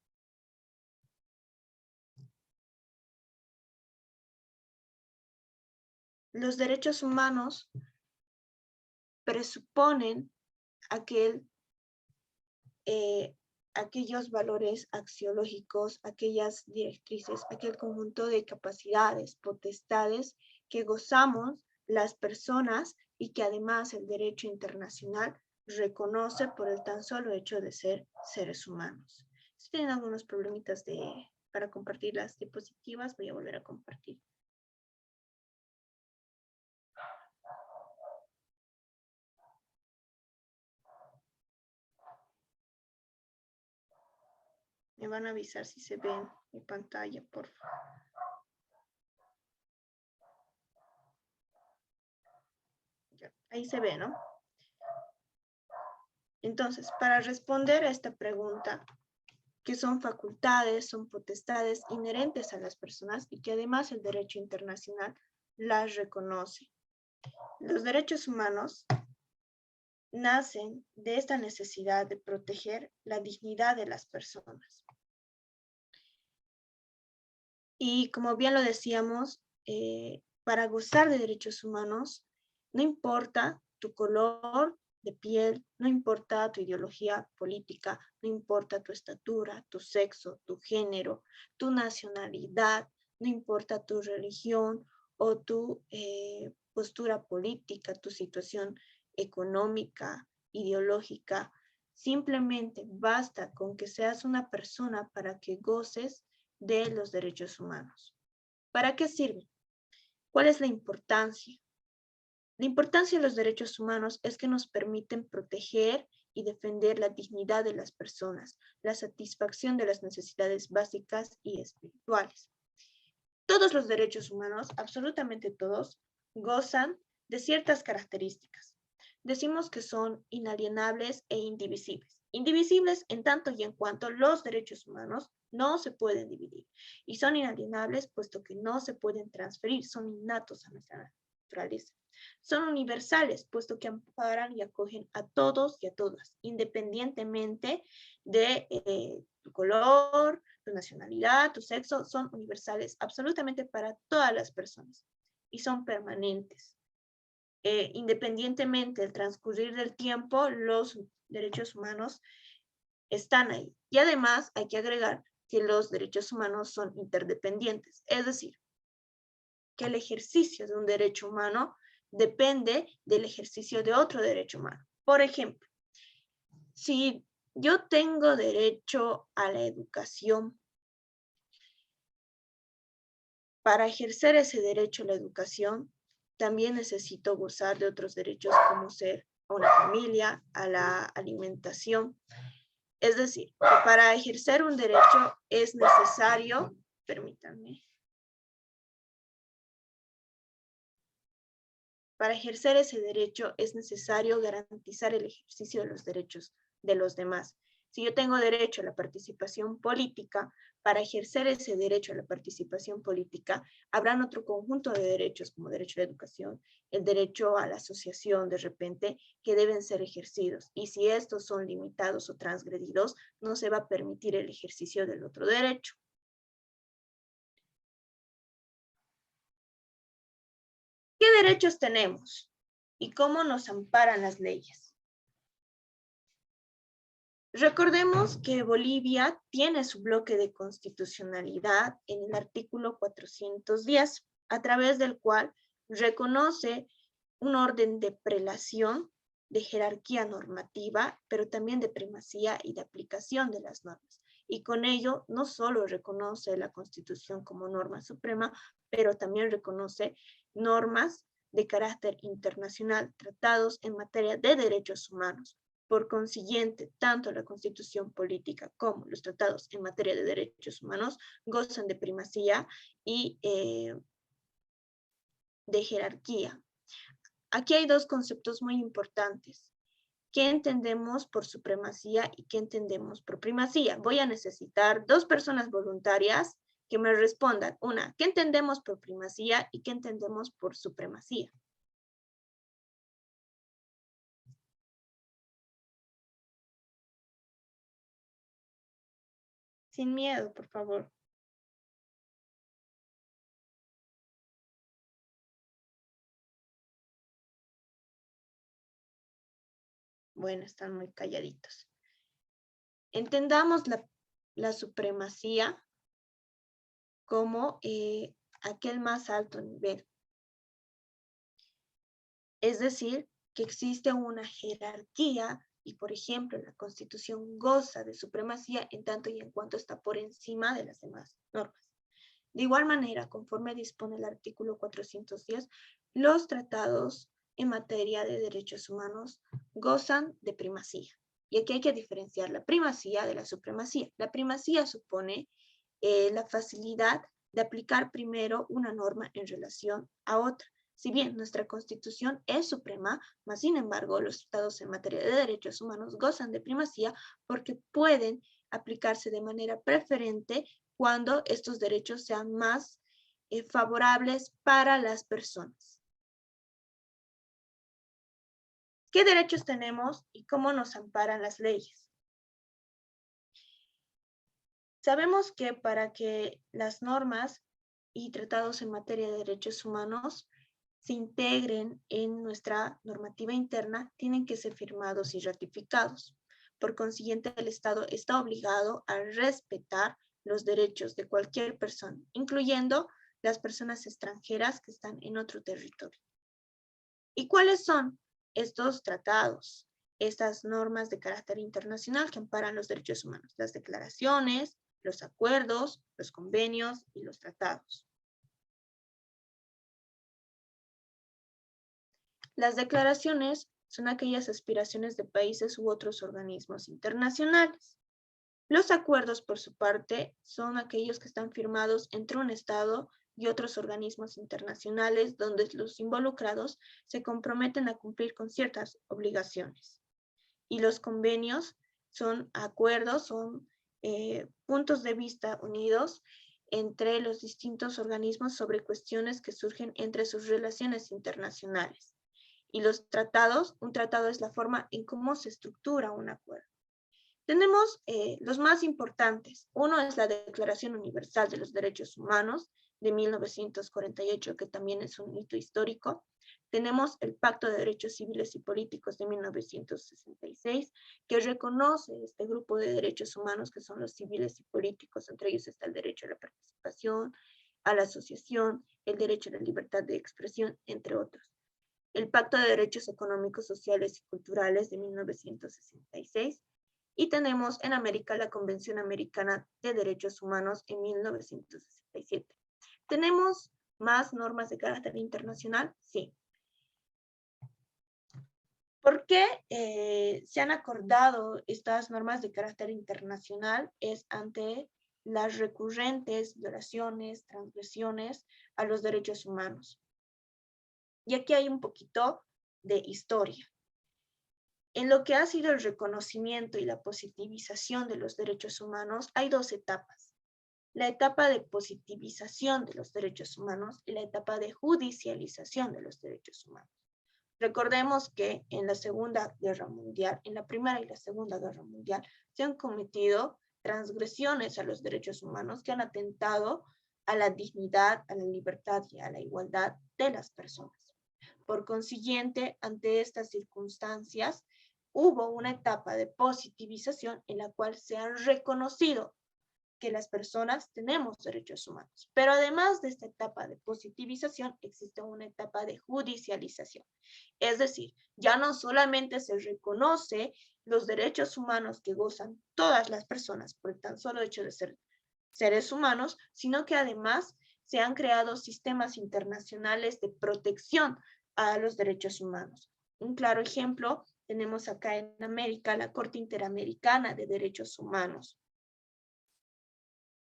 Los derechos humanos presuponen aquellos valores axiológicos, aquellas directrices, aquel conjunto de capacidades, potestades que gozamos las personas y que además el derecho internacional reconoce por el tan solo hecho de ser seres humanos. Si tienen algunos problemitas para compartir las diapositivas, voy a volver a compartir. Me van a avisar si se ve en mi pantalla, por favor. Ya, ahí se ve, ¿no? Entonces, para responder a esta pregunta, que son facultades, son potestades inherentes a las personas y que además el derecho internacional las reconoce. Los derechos humanos nacen de esta necesidad de proteger la dignidad de las personas. Y como bien lo decíamos, para gozar de derechos humanos, no importa tu color de piel, no importa tu ideología política, no importa tu estatura, tu sexo, tu género, tu nacionalidad, no importa tu religión o tu postura política, tu situación económica, ideológica. Simplemente basta con que seas una persona para que goces de los derechos humanos. ¿Para qué sirve? ¿Cuál es la importancia? La importancia de los derechos humanos es que nos permiten proteger y defender la dignidad de las personas, la satisfacción de las necesidades básicas y espirituales. Todos los derechos humanos, absolutamente todos, gozan de ciertas características. Decimos que son inalienables e indivisibles. Indivisibles en tanto y en cuanto los derechos humanos no se pueden dividir. Y son inalienables puesto que no se pueden transferir, son innatos a nuestra naturaleza. Son universales puesto que amparan y acogen a todos y a todas, independientemente de tu color, tu nacionalidad, tu sexo, son universales absolutamente para todas las personas y son permanentes. Independientemente del transcurrir del tiempo, los derechos humanos están ahí. Y además hay que agregar que los derechos humanos son interdependientes, es decir, que el ejercicio de un derecho humano depende del ejercicio de otro derecho humano. Por ejemplo, si yo tengo derecho a la educación, para ejercer ese derecho a la educación, también necesito gozar de otros derechos como ser a una familia, a la alimentación. Es decir, que para ejercer un derecho es necesario, permítanme, para ejercer ese derecho es necesario garantizar el ejercicio de los derechos de los demás. Si yo tengo derecho a la participación política, para ejercer ese derecho a la participación política, habrán otro conjunto de derechos, como derecho a la educación, el derecho a la asociación de repente, que deben ser ejercidos. Y si estos son limitados o transgredidos, no se va a permitir el ejercicio del otro derecho. ¿Qué derechos tenemos? ¿Y cómo nos amparan las leyes? Recordemos que Bolivia tiene su bloque de constitucionalidad en el artículo 410, a través del cual reconoce un orden de prelación, de jerarquía normativa, pero también de primacía y de aplicación de las normas. Y con ello no solo reconoce la Constitución como norma suprema, pero también reconoce normas de carácter internacional, tratados en materia de derechos humanos. Por consiguiente, tanto la Constitución política como los tratados en materia de derechos humanos gozan de primacía y de jerarquía. Aquí hay dos conceptos muy importantes. ¿Qué entendemos por supremacía y qué entendemos por primacía? Voy a necesitar dos personas voluntarias que me respondan. Una, ¿qué entendemos por primacía y qué entendemos por supremacía? Sin miedo, por favor. Bueno, están muy calladitos. Entendamos la supremacía como aquel más alto nivel. Es decir, que existe una jerarquía y, por ejemplo, la Constitución goza de supremacía en tanto y en cuanto está por encima de las demás normas. De igual manera, conforme dispone el artículo 410, los tratados en materia de derechos humanos gozan de primacía. Y aquí hay que diferenciar la primacía de la supremacía. La primacía supone la facilidad de aplicar primero una norma en relación a otra. Si bien nuestra Constitución es suprema, mas sin embargo los tratados en materia de derechos humanos gozan de primacía porque pueden aplicarse de manera preferente cuando estos derechos sean más favorables para las personas. ¿Qué derechos tenemos y cómo nos amparan las leyes? Sabemos que para que las normas y tratados en materia de derechos humanos se integren en nuestra normativa interna, tienen que ser firmados y ratificados. Por consiguiente, el Estado está obligado a respetar los derechos de cualquier persona, incluyendo las personas extranjeras que están en otro territorio. ¿Y cuáles son estos tratados, estas normas de carácter internacional que amparan los derechos humanos? Las declaraciones, los acuerdos, los convenios y los tratados. Las declaraciones son aquellas aspiraciones de países u otros organismos internacionales. Los acuerdos, por su parte, son aquellos que están firmados entre un Estado y otros organismos internacionales donde los involucrados se comprometen a cumplir con ciertas obligaciones. Y los convenios son acuerdos, son puntos de vista unidos entre los distintos organismos sobre cuestiones que surgen entre sus relaciones internacionales. Y los tratados, un tratado es la forma en cómo se estructura un acuerdo. Tenemos los más importantes. Uno es la Declaración Universal de los Derechos Humanos de 1948, que también es un hito histórico. Tenemos el Pacto de Derechos Civiles y Políticos de 1966, que reconoce este grupo de derechos humanos que son los civiles y políticos. Entre ellos está el derecho a la participación, a la asociación, el derecho a la libertad de expresión, entre otros. El Pacto de Derechos Económicos, Sociales y Culturales de 1966, y tenemos en América la Convención Americana de Derechos Humanos en 1967. ¿Tenemos más normas de carácter internacional? Sí. ¿Por qué se han acordado estas normas de carácter internacional? Es ante las recurrentes violaciones, transgresiones a los derechos humanos. Y aquí hay un poquito de historia. En lo que ha sido el reconocimiento y la positivización de los derechos humanos, hay dos etapas. La etapa de positivización de los derechos humanos y la etapa de judicialización de los derechos humanos. Recordemos que en la Segunda Guerra Mundial, en la Primera y la Segunda Guerra Mundial, se han cometido transgresiones a los derechos humanos que han atentado a la dignidad, a la libertad y a la igualdad de las personas. Por consiguiente, ante estas circunstancias, hubo una etapa de positivización en la cual se ha reconocido que las personas tenemos derechos humanos. Pero además de esta etapa de positivización, existe una etapa de judicialización. Es decir, ya no solamente se reconoce los derechos humanos que gozan todas las personas por el tan solo hecho de ser seres humanos, sino que además se han creado sistemas internacionales de protección a los derechos humanos. Un claro ejemplo tenemos acá en América la Corte Interamericana de Derechos Humanos,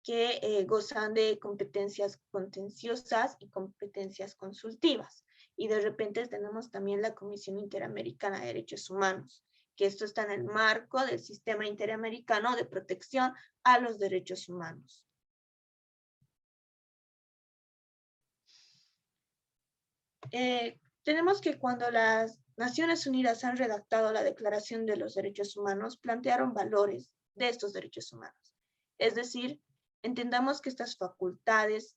que gozan de competencias contenciosas y competencias consultivas. Y de repente tenemos también la Comisión Interamericana de Derechos Humanos, que esto está en el marco del Sistema Interamericano de Protección a los Derechos Humanos. Tenemos que cuando las Naciones Unidas han redactado la Declaración de los Derechos Humanos, plantearon valores de estos derechos humanos. Es decir, entendamos que estas facultades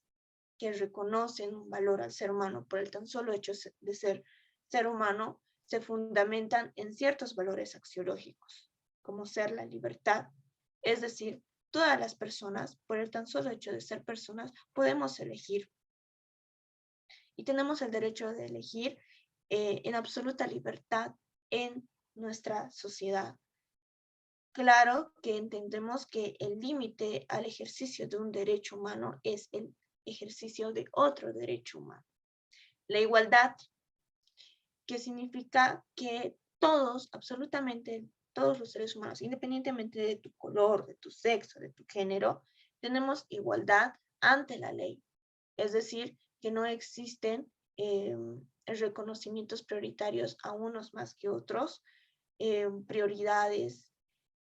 que reconocen un valor al ser humano por el tan solo hecho de ser humano, se fundamentan en ciertos valores axiológicos, como ser la libertad. Es decir, todas las personas, por el tan solo hecho de ser personas, podemos elegir. Y tenemos el derecho de elegir en absoluta libertad en nuestra sociedad. Claro que entendemos que el límite al ejercicio de un derecho humano es el ejercicio de otro derecho humano. La igualdad, que significa que todos, absolutamente todos los seres humanos, independientemente de tu color, de tu sexo, de tu género, tenemos igualdad ante la ley. Es decir, que no existen reconocimientos prioritarios a unos más que otros, prioridades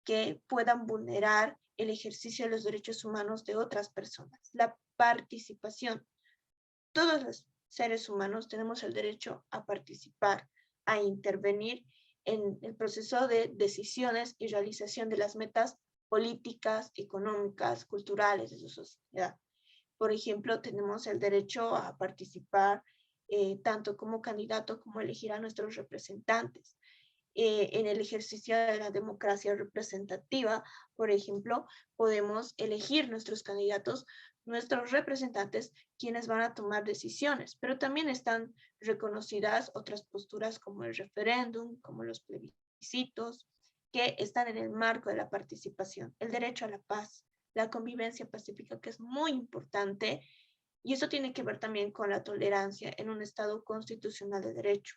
que puedan vulnerar el ejercicio de los derechos humanos de otras personas. La participación. Todos los seres humanos tenemos el derecho a participar, a intervenir en el proceso de decisiones y realización de las metas políticas, económicas, culturales de su sociedad. Por ejemplo, tenemos el derecho a participar tanto como candidato como elegir a nuestros representantes. En el ejercicio de la democracia representativa, por ejemplo, podemos elegir nuestros candidatos, nuestros representantes, quienes van a tomar decisiones, pero también están reconocidas otras posturas como el referéndum, como los plebiscitos, que están en el marco de la participación, el derecho a la paz, la convivencia pacífica, que es muy importante, y eso tiene que ver también con la tolerancia en un Estado constitucional de derecho.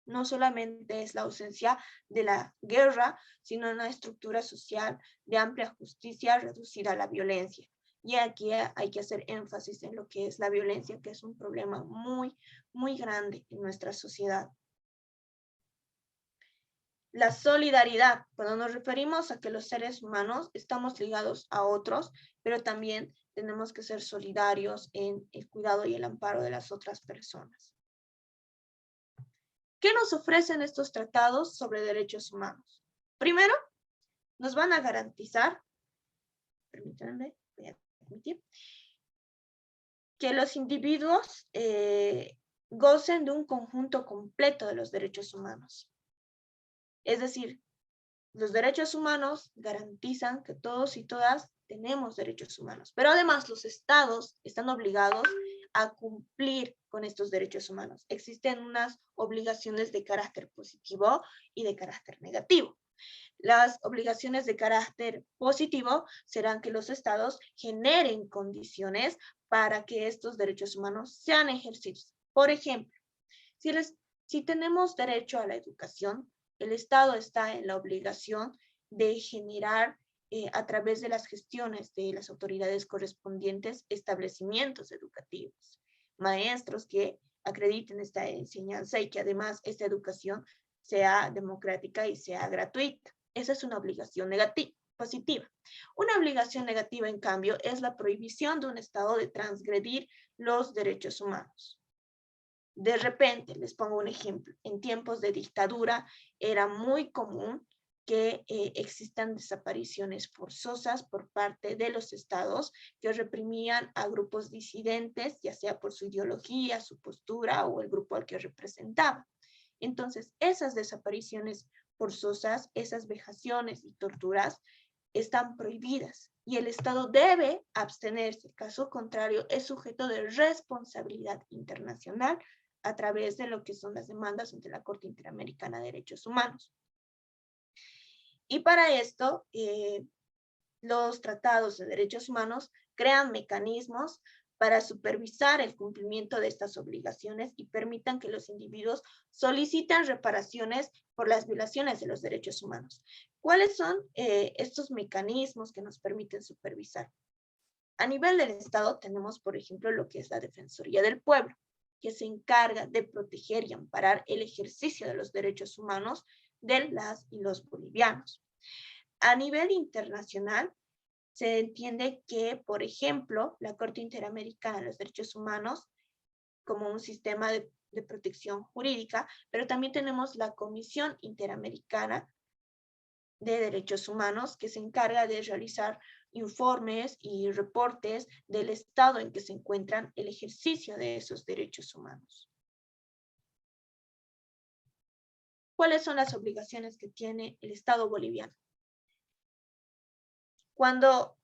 No solamente es la ausencia de la guerra, sino una estructura social de amplia justicia reducida a la violencia. Y aquí hay que hacer énfasis en lo que es la violencia, que es un problema muy, muy grande en nuestra sociedad. La solidaridad, cuando nos referimos a que los seres humanos estamos ligados a otros, pero también tenemos que ser solidarios en el cuidado y el amparo de las otras personas. ¿Qué nos ofrecen estos tratados sobre derechos humanos? Primero, nos van a garantizar, permítanme, voy a permitir, que los individuos gocen de un conjunto completo de los derechos humanos. Es decir, los derechos humanos garantizan que todos y todas tenemos derechos humanos, pero además los estados están obligados a cumplir con estos derechos humanos. Existen unas obligaciones de carácter positivo y de carácter negativo. Las obligaciones de carácter positivo serán que los estados generen condiciones para que estos derechos humanos sean ejercidos. Por ejemplo, si tenemos derecho a la educación, el Estado está en la obligación de generar a través de las gestiones de las autoridades correspondientes establecimientos educativos, maestros que acrediten esta enseñanza y que además esta educación sea democrática y sea gratuita. Esa es una obligación positiva. Una obligación negativa, en cambio, es la prohibición de un Estado de transgredir los derechos humanos. De repente, les pongo un ejemplo, en tiempos de dictadura era muy común que existan desapariciones forzosas por parte de los estados que reprimían a grupos disidentes, ya sea por su ideología, su postura o el grupo al que representaba. Entonces, esas desapariciones forzosas, esas vejaciones y torturas están prohibidas y el Estado debe abstenerse. Caso contrario, es sujeto de responsabilidad internacional a través de lo que son las demandas ante la Corte Interamericana de Derechos Humanos. Y para esto, los tratados de derechos humanos crean mecanismos para supervisar el cumplimiento de estas obligaciones y permitan que los individuos soliciten reparaciones por las violaciones de los derechos humanos. ¿Cuáles son estos mecanismos que nos permiten supervisar? A nivel del Estado tenemos, por ejemplo, lo que es la Defensoría del Pueblo, que se encarga de proteger y amparar el ejercicio de los derechos humanos de las y los bolivianos. A nivel internacional, se entiende que, por ejemplo, la Corte Interamericana de los Derechos Humanos, como un sistema de protección jurídica, pero también tenemos la Comisión Interamericana de Derechos Humanos, que se encarga de realizar informes y reportes del estado en que se encuentran el ejercicio de esos derechos humanos. ¿Cuáles son las obligaciones que tiene el Estado boliviano? Cuando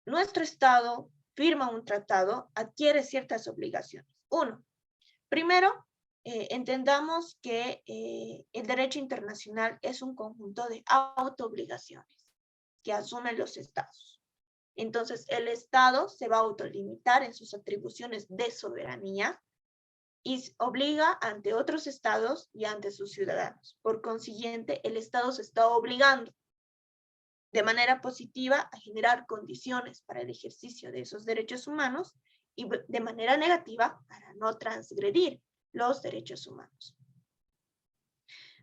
nuestro Estado firma un tratado, adquiere ciertas obligaciones. Uno, primero, entendamos que el derecho internacional es un conjunto de autoobligaciones que asumen los estados. Entonces, el Estado se va a autolimitar en sus atribuciones de soberanía y obliga ante otros estados y ante sus ciudadanos. Por consiguiente, el Estado se está obligando de manera positiva a generar condiciones para el ejercicio de esos derechos humanos y de manera negativa para no transgredir los derechos humanos.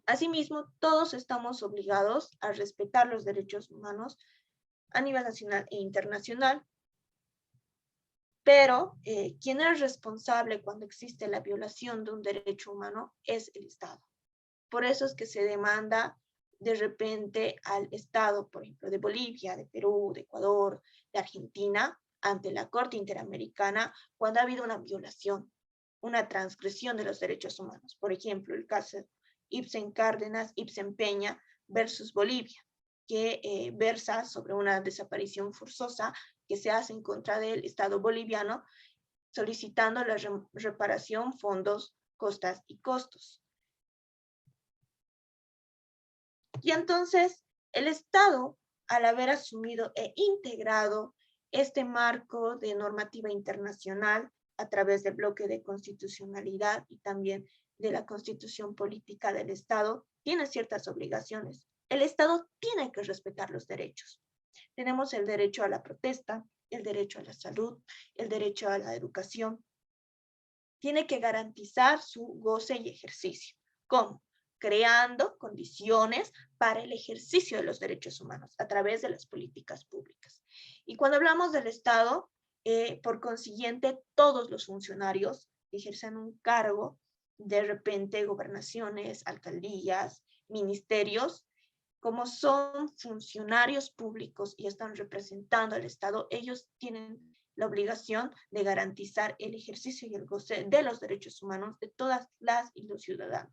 Asimismo, todos estamos obligados a respetar los derechos humanos a nivel nacional e internacional, pero quien es responsable cuando existe la violación de un derecho humano es el Estado. Por eso es que se demanda de repente al Estado, por ejemplo, de Bolivia, de Perú, de Ecuador, de Argentina, ante la Corte Interamericana, cuando ha habido una violación, una transgresión de los derechos humanos. Por ejemplo, el caso Ibsen Cárdenas, Ibsen Peña versus Bolivia, que versa sobre una desaparición forzosa que se hace en contra del Estado boliviano, solicitando la reparación, fondos, costas y costos. Y entonces el Estado, al haber asumido e integrado este marco de normativa internacional a través del bloque de constitucionalidad y también de la constitución política del Estado, tiene ciertas obligaciones. El Estado tiene que respetar los derechos. Tenemos el derecho a la protesta, el derecho a la salud, el derecho a la educación. Tiene que garantizar su goce y ejercicio. ¿Cómo? Creando condiciones para el ejercicio de los derechos humanos a través de las políticas públicas. Y cuando hablamos del Estado, por consiguiente, todos los funcionarios que ejercen un cargo, de repente gobernaciones, alcaldías, ministerios, como son funcionarios públicos y están representando al Estado, ellos tienen la obligación de garantizar el ejercicio y el goce de los derechos humanos de todas las y los ciudadanos.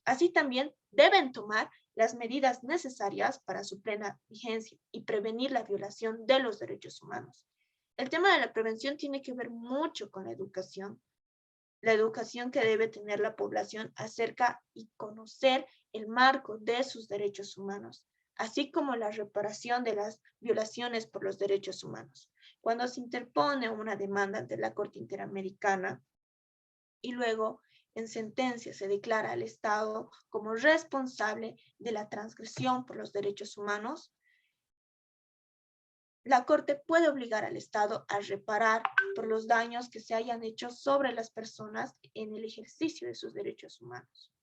Así también deben tomar las medidas necesarias para su plena vigencia y prevenir la violación de los derechos humanos. El tema de la prevención tiene que ver mucho con la educación que debe tener la población acerca y conocer el marco de sus derechos humanos, así como la reparación de las violaciones por los derechos humanos. Cuando se interpone una demanda ante la Corte Interamericana y luego en sentencia se declara al Estado como responsable de la transgresión por los derechos humanos, la Corte puede obligar al Estado a reparar por los daños que se hayan hecho sobre las personas en el ejercicio de sus derechos humanos.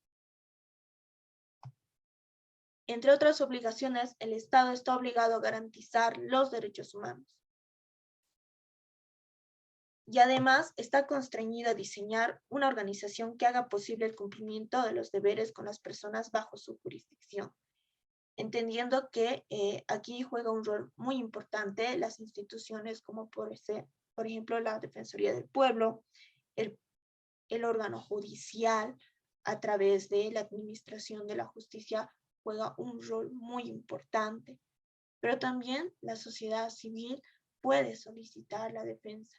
Entre otras obligaciones, el Estado está obligado a garantizar los derechos humanos. Y además está constreñido a diseñar una organización que haga posible el cumplimiento de los deberes con las personas bajo su jurisdicción, entendiendo que aquí juega un rol muy importante las instituciones como por ejemplo la Defensoría del Pueblo, el órgano judicial a través de la administración de la justicia juega un rol muy importante, pero también la sociedad civil puede solicitar la defensa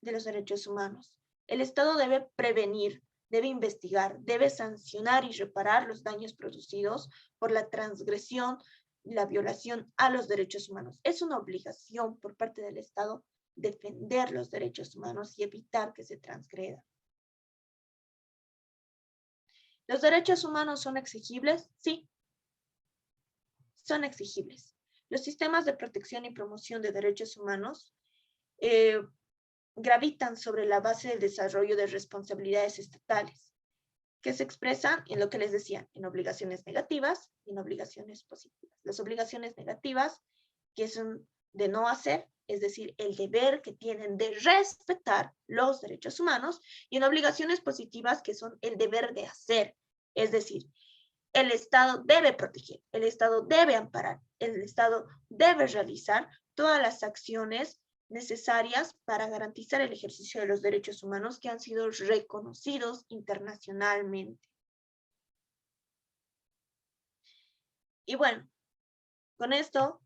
de los derechos humanos. El Estado debe prevenir, debe investigar, debe sancionar y reparar los daños producidos por la transgresión y la violación a los derechos humanos. Es una obligación por parte del Estado defender los derechos humanos y evitar que se transgredan. ¿Los derechos humanos son exigibles? Sí, son exigibles. Los sistemas de protección y promoción de derechos humanos gravitan sobre la base del desarrollo de responsabilidades estatales, que se expresan en lo que les decía, en obligaciones negativas y en obligaciones positivas. Las obligaciones negativas, que son de no hacer, es decir, el deber que tienen de respetar los derechos humanos, y en obligaciones positivas, que son el deber de hacer, es decir, el Estado debe proteger, el Estado debe amparar, el Estado debe realizar todas las acciones necesarias para garantizar el ejercicio de los derechos humanos que han sido reconocidos internacionalmente. Y bueno, con esto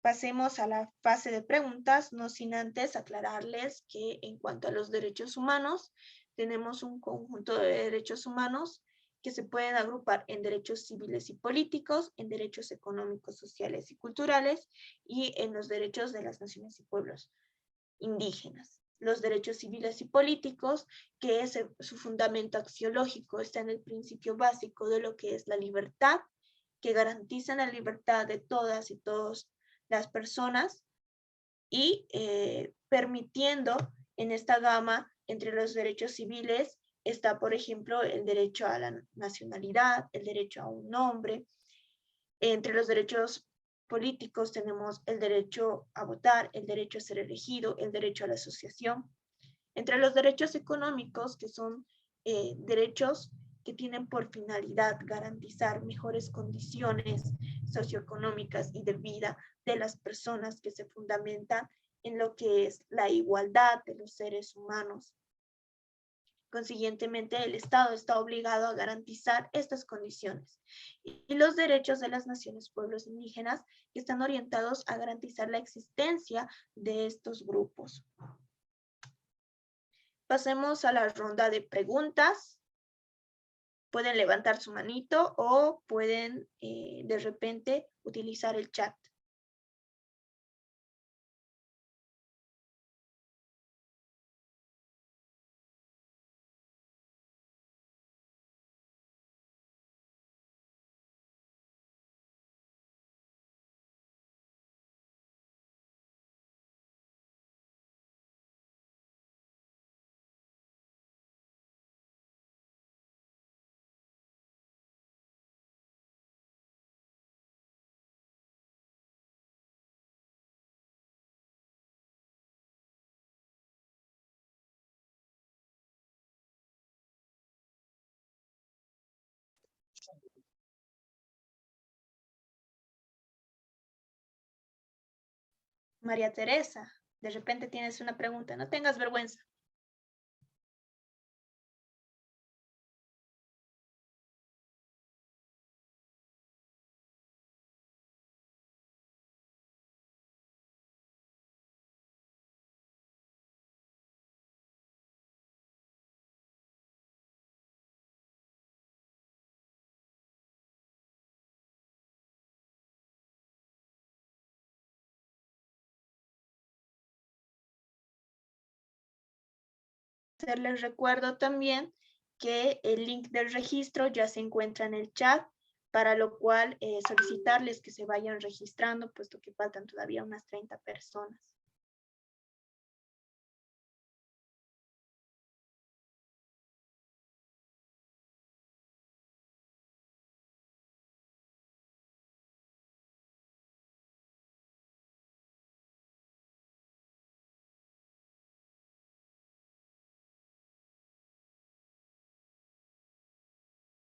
pasemos a la fase de preguntas, no sin antes aclararles que en cuanto a los derechos humanos, tenemos un conjunto de derechos humanos que se pueden agrupar en derechos civiles y políticos, en derechos económicos, sociales y culturales, y en los derechos de las naciones y pueblos indígenas. Los derechos civiles y políticos, que es su fundamento axiológico, está en el principio básico de lo que es la libertad, que garantizan la libertad de todas y todos las personas, y permitiendo en esta gama entre los derechos civiles está, por ejemplo, el derecho a la nacionalidad, el derecho a un nombre. Entre los derechos políticos tenemos el derecho a votar, el derecho a ser elegido, el derecho a la asociación. Entre los derechos económicos, que son derechos que tienen por finalidad garantizar mejores condiciones socioeconómicas y de vida de las personas, que se fundamentan en lo que es la igualdad de los seres humanos. Consiguientemente, el Estado está obligado a garantizar estas condiciones y los derechos de las naciones, pueblos indígenas, que están orientados a garantizar la existencia de estos grupos. Pasemos a la ronda de preguntas. Pueden levantar su manito o pueden de repente utilizar el chat. María Teresa, de repente tienes una pregunta, no tengas vergüenza. Les recuerdo también que el link del registro ya se encuentra en el chat, para lo cual solicitarles que se vayan registrando, puesto que faltan todavía unas 30 personas.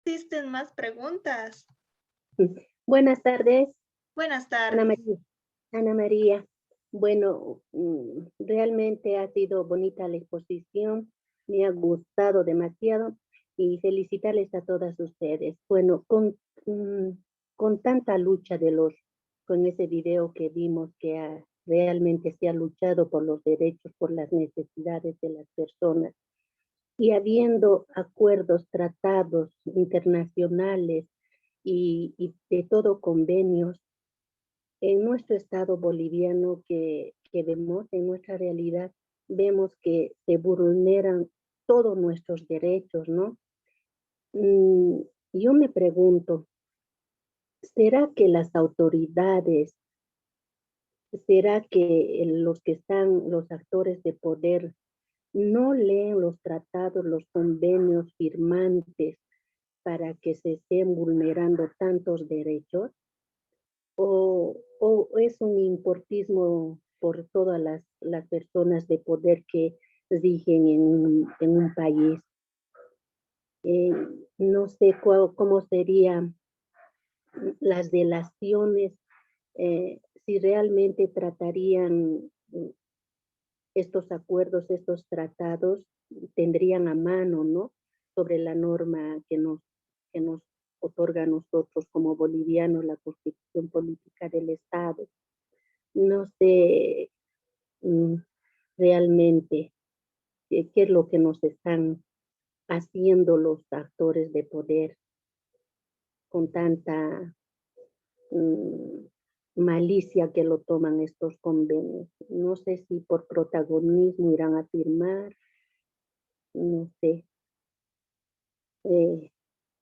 ¿Existen más preguntas? Buenas tardes. Buenas tardes. Ana María. Bueno, realmente ha sido bonita la exposición. Me ha gustado demasiado y felicitarles a todas ustedes. Bueno, con tanta lucha con ese video que vimos que realmente se ha luchado por los derechos, por las necesidades de las personas, y habiendo acuerdos, tratados internacionales y de todo convenios, en nuestro estado boliviano que vemos, en nuestra realidad, vemos que se vulneran todos nuestros derechos, ¿no? Yo me pregunto, ¿será que las autoridades, será que los actores de poder no leen los tratados, los convenios firmantes para que se estén vulnerando tantos derechos? ¿O es un importismo por todas las personas de poder que rigen en un país? No sé cómo serían las delaciones, si realmente tratarían estos acuerdos, estos tratados, tendrían a mano, ¿no?, sobre la norma que nos otorga a nosotros como bolivianos la Constitución Política del Estado. No sé realmente qué es lo que nos están haciendo los actores de poder con tanta malicia que lo toman estos convenios. No sé si por protagonismo irán a firmar, no sé.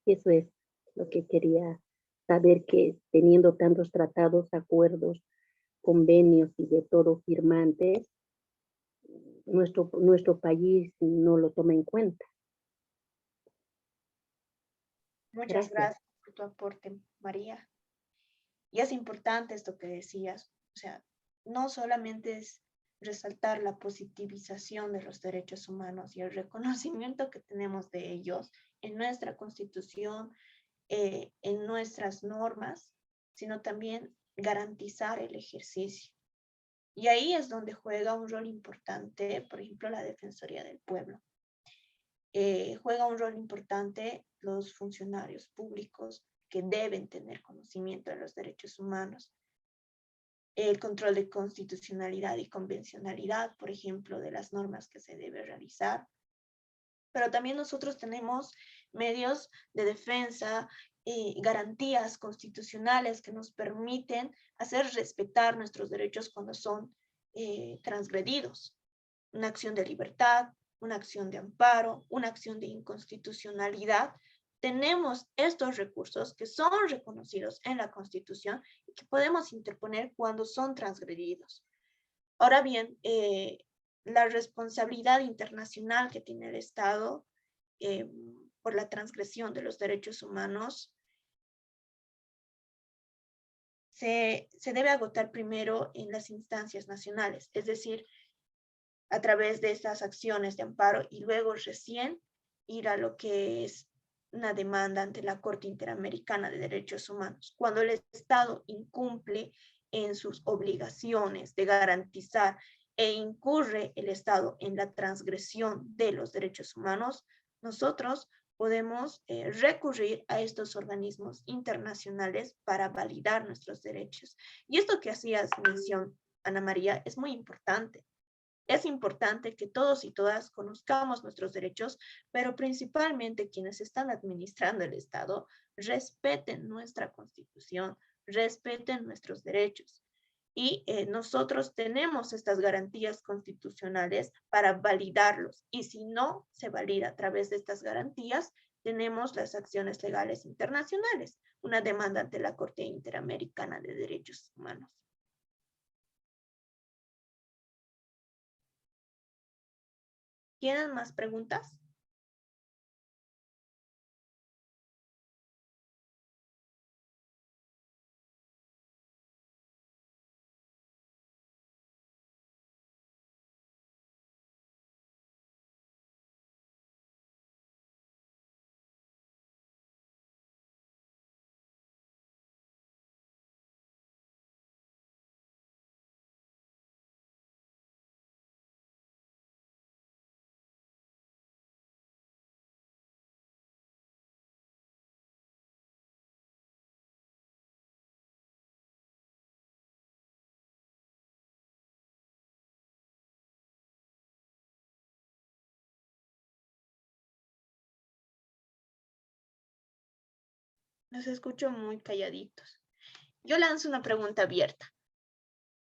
Eso es lo que quería saber, que teniendo tantos tratados, acuerdos, convenios y de todo firmantes, nuestro país no lo toma en cuenta. Muchas gracias por tu aporte, María. Y es importante esto que decías, o sea, no solamente es resaltar la positivización de los derechos humanos y el reconocimiento que tenemos de ellos en nuestra Constitución, en nuestras normas, sino también garantizar el ejercicio. Y ahí es donde juega un rol importante, por ejemplo, la Defensoría del Pueblo. Juega un rol importante los funcionarios públicos que deben tener conocimiento de los derechos humanos. El control de constitucionalidad y convencionalidad, por ejemplo, de las normas que se debe realizar. Pero también nosotros tenemos medios de defensa, garantías constitucionales que nos permiten hacer respetar nuestros derechos cuando son transgredidos. Una acción de libertad, una acción de amparo, una acción de inconstitucionalidad. Tenemos estos recursos que son reconocidos en la Constitución y que podemos interponer cuando son transgredidos. Ahora bien, la responsabilidad internacional que tiene el Estado por la transgresión de los derechos humanos se debe agotar primero en las instancias nacionales, es decir, a través de estas acciones de amparo y luego recién ir a lo que es una demanda ante la Corte Interamericana de Derechos Humanos. Cuando el Estado incumple en sus obligaciones de garantizar e incurre el Estado en la transgresión de los derechos humanos, nosotros podemos recurrir a estos organismos internacionales para validar nuestros derechos. Y esto que hacías mención, Ana María, es muy importante. Es importante que todos y todas conozcamos nuestros derechos, pero principalmente quienes están administrando el Estado respeten nuestra Constitución, respeten nuestros derechos. Y nosotros tenemos estas garantías constitucionales para validarlos. Y si no se valida a través de estas garantías, tenemos las acciones legales internacionales, una demanda ante la Corte Interamericana de Derechos Humanos. ¿Tienen más preguntas? Los escucho muy calladitos. Yo lanzo una pregunta abierta.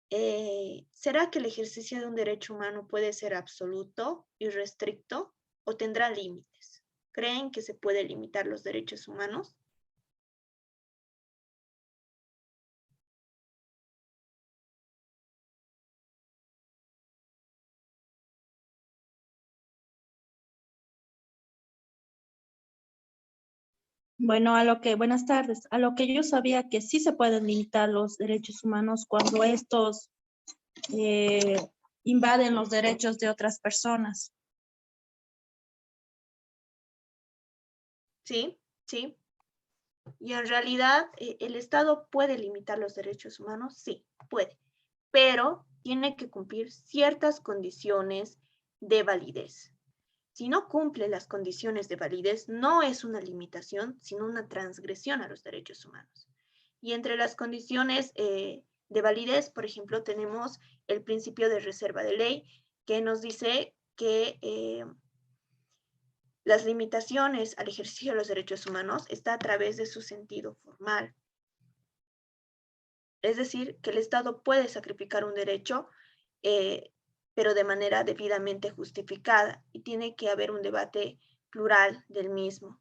¿Será que el ejercicio de un derecho humano puede ser absoluto, irrestricto o tendrá límites? ¿Creen que se puede limitar los derechos humanos? Bueno, buenas tardes. A lo que yo sabía que sí se pueden limitar los derechos humanos cuando estos invaden los derechos de otras personas. Sí, sí. Y en realidad, ¿el Estado puede limitar los derechos humanos? Sí, puede. Pero tiene que cumplir ciertas condiciones de validez. Si no cumple las condiciones de validez, no es una limitación, sino una transgresión a los derechos humanos. Y entre las condiciones de validez, por ejemplo, tenemos el principio de reserva de ley, que nos dice que las limitaciones al ejercicio de los derechos humanos está a través de su sentido formal. Es decir, que el Estado puede sacrificar un derecho, pero de manera debidamente justificada, y tiene que haber un debate plural del mismo.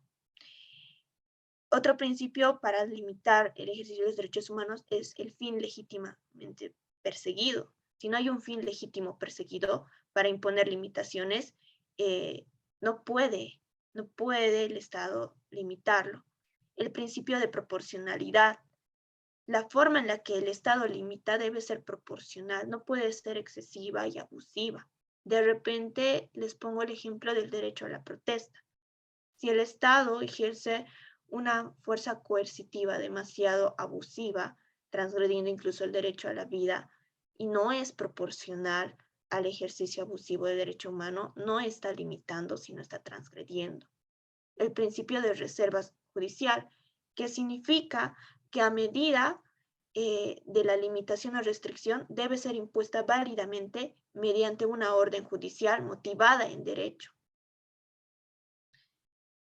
Otro principio para limitar el ejercicio de los derechos humanos es el fin legítimamente perseguido. Si no hay un fin legítimo perseguido para imponer limitaciones, no puede el Estado limitarlo. El principio de proporcionalidad la forma en la que el Estado limita debe ser proporcional, no puede ser excesiva y abusiva. De repente, les pongo el ejemplo del derecho a la protesta. Si el Estado ejerce una fuerza coercitiva demasiado abusiva, transgrediendo incluso el derecho a la vida, y no es proporcional al ejercicio abusivo de derecho humano, no está limitando, sino está transgrediendo. El principio de reserva judicial, que significa que a medida de la limitación o restricción debe ser impuesta válidamente mediante una orden judicial motivada en derecho.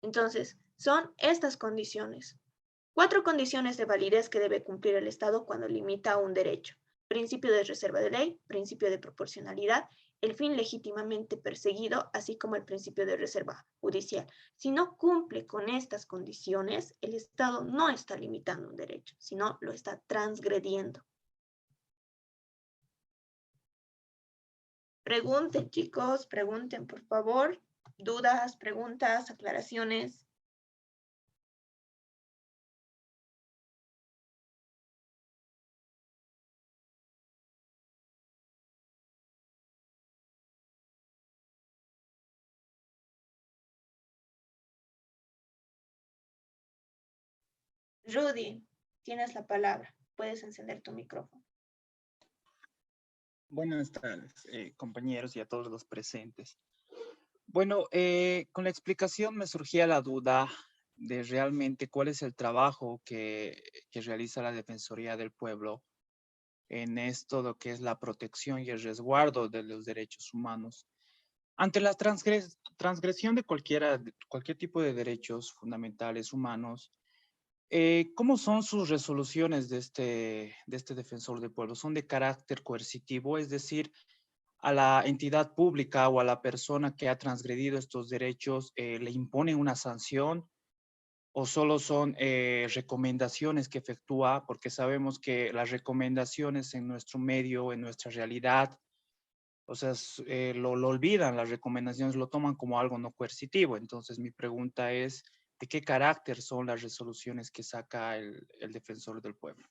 Entonces, son estas condiciones. 4 condiciones de validez que debe cumplir el Estado cuando limita un derecho. Principio de reserva de ley, principio de proporcionalidad, el fin legítimamente perseguido, así como el principio de reserva judicial. Si no cumple con estas condiciones, el Estado no está limitando un derecho, sino lo está transgrediendo. Pregunten, chicos, pregunten, por favor. Dudas, preguntas, aclaraciones. Rudy, tienes la palabra. Puedes encender tu micrófono. Buenas tardes, compañeros y a todos los presentes. Bueno, con la explicación me surgía la duda de realmente cuál es el trabajo que realiza la Defensoría del Pueblo en esto, lo que es la protección y el resguardo de los derechos humanos. Ante la transgresión de cualquier tipo de derechos fundamentales humanos, ¿cómo son sus resoluciones de este defensor del pueblo? ¿Son de carácter coercitivo? Es decir, a la entidad pública o a la persona que ha transgredido estos derechos, ¿le imponen una sanción? ¿O solo son recomendaciones que efectúa? Porque sabemos que las recomendaciones en nuestro medio, en nuestra realidad, o sea, lo olvidan, las recomendaciones lo toman como algo no coercitivo. Entonces mi pregunta es, ¿de qué carácter son las resoluciones que saca el defensor del pueblo?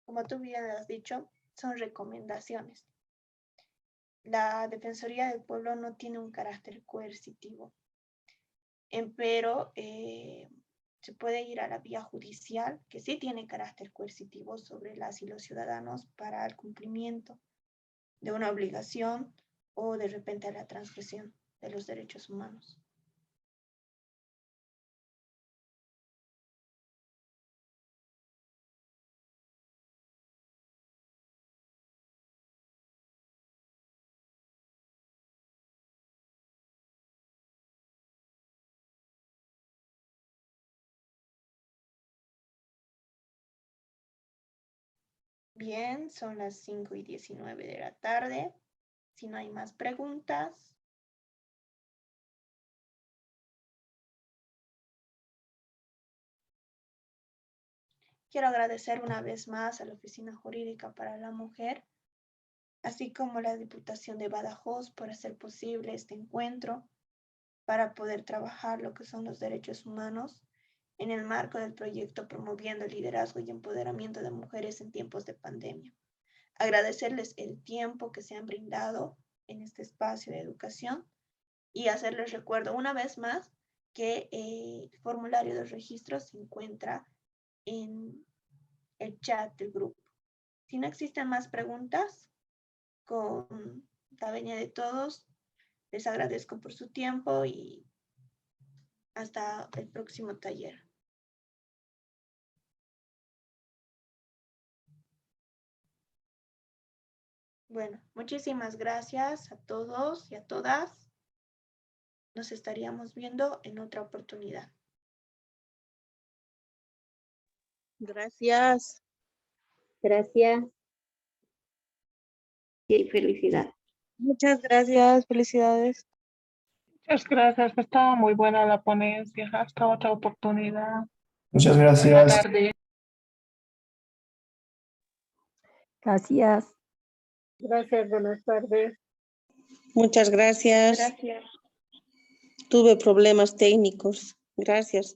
Como tú bien has dicho, son recomendaciones. La Defensoría del Pueblo no tiene un carácter coercitivo, pero se puede ir a la vía judicial, que sí tiene carácter coercitivo sobre las y los ciudadanos para el cumplimiento de una obligación o de repente a la transgresión de los derechos humanos. Bien, son las 5:19 de la tarde. Si no hay más preguntas. Quiero agradecer una vez más a la Oficina Jurídica para la Mujer, así como a la Diputación de Badajoz por hacer posible este encuentro para poder trabajar lo que son los derechos humanos en el marco del proyecto Promoviendo el Liderazgo y Empoderamiento de Mujeres en Tiempos de Pandemia. Agradecerles el tiempo que se han brindado en este espacio de educación y hacerles recuerdo una vez más que el formulario de registro se encuentra en el chat del grupo. Si no existen más preguntas, con la venia de todos, les agradezco por su tiempo y hasta el próximo taller. Bueno, muchísimas gracias a todos y a todas. Nos estaríamos viendo en otra oportunidad. Gracias. Gracias. Y felicidad. Muchas gracias, felicidades. Muchas gracias, estaba muy buena la ponencia. Hasta otra oportunidad. Muchas Buenas gracias. tardes. Gracias. Gracias, buenas tardes. Muchas gracias. Gracias. Tuve problemas técnicos. Gracias.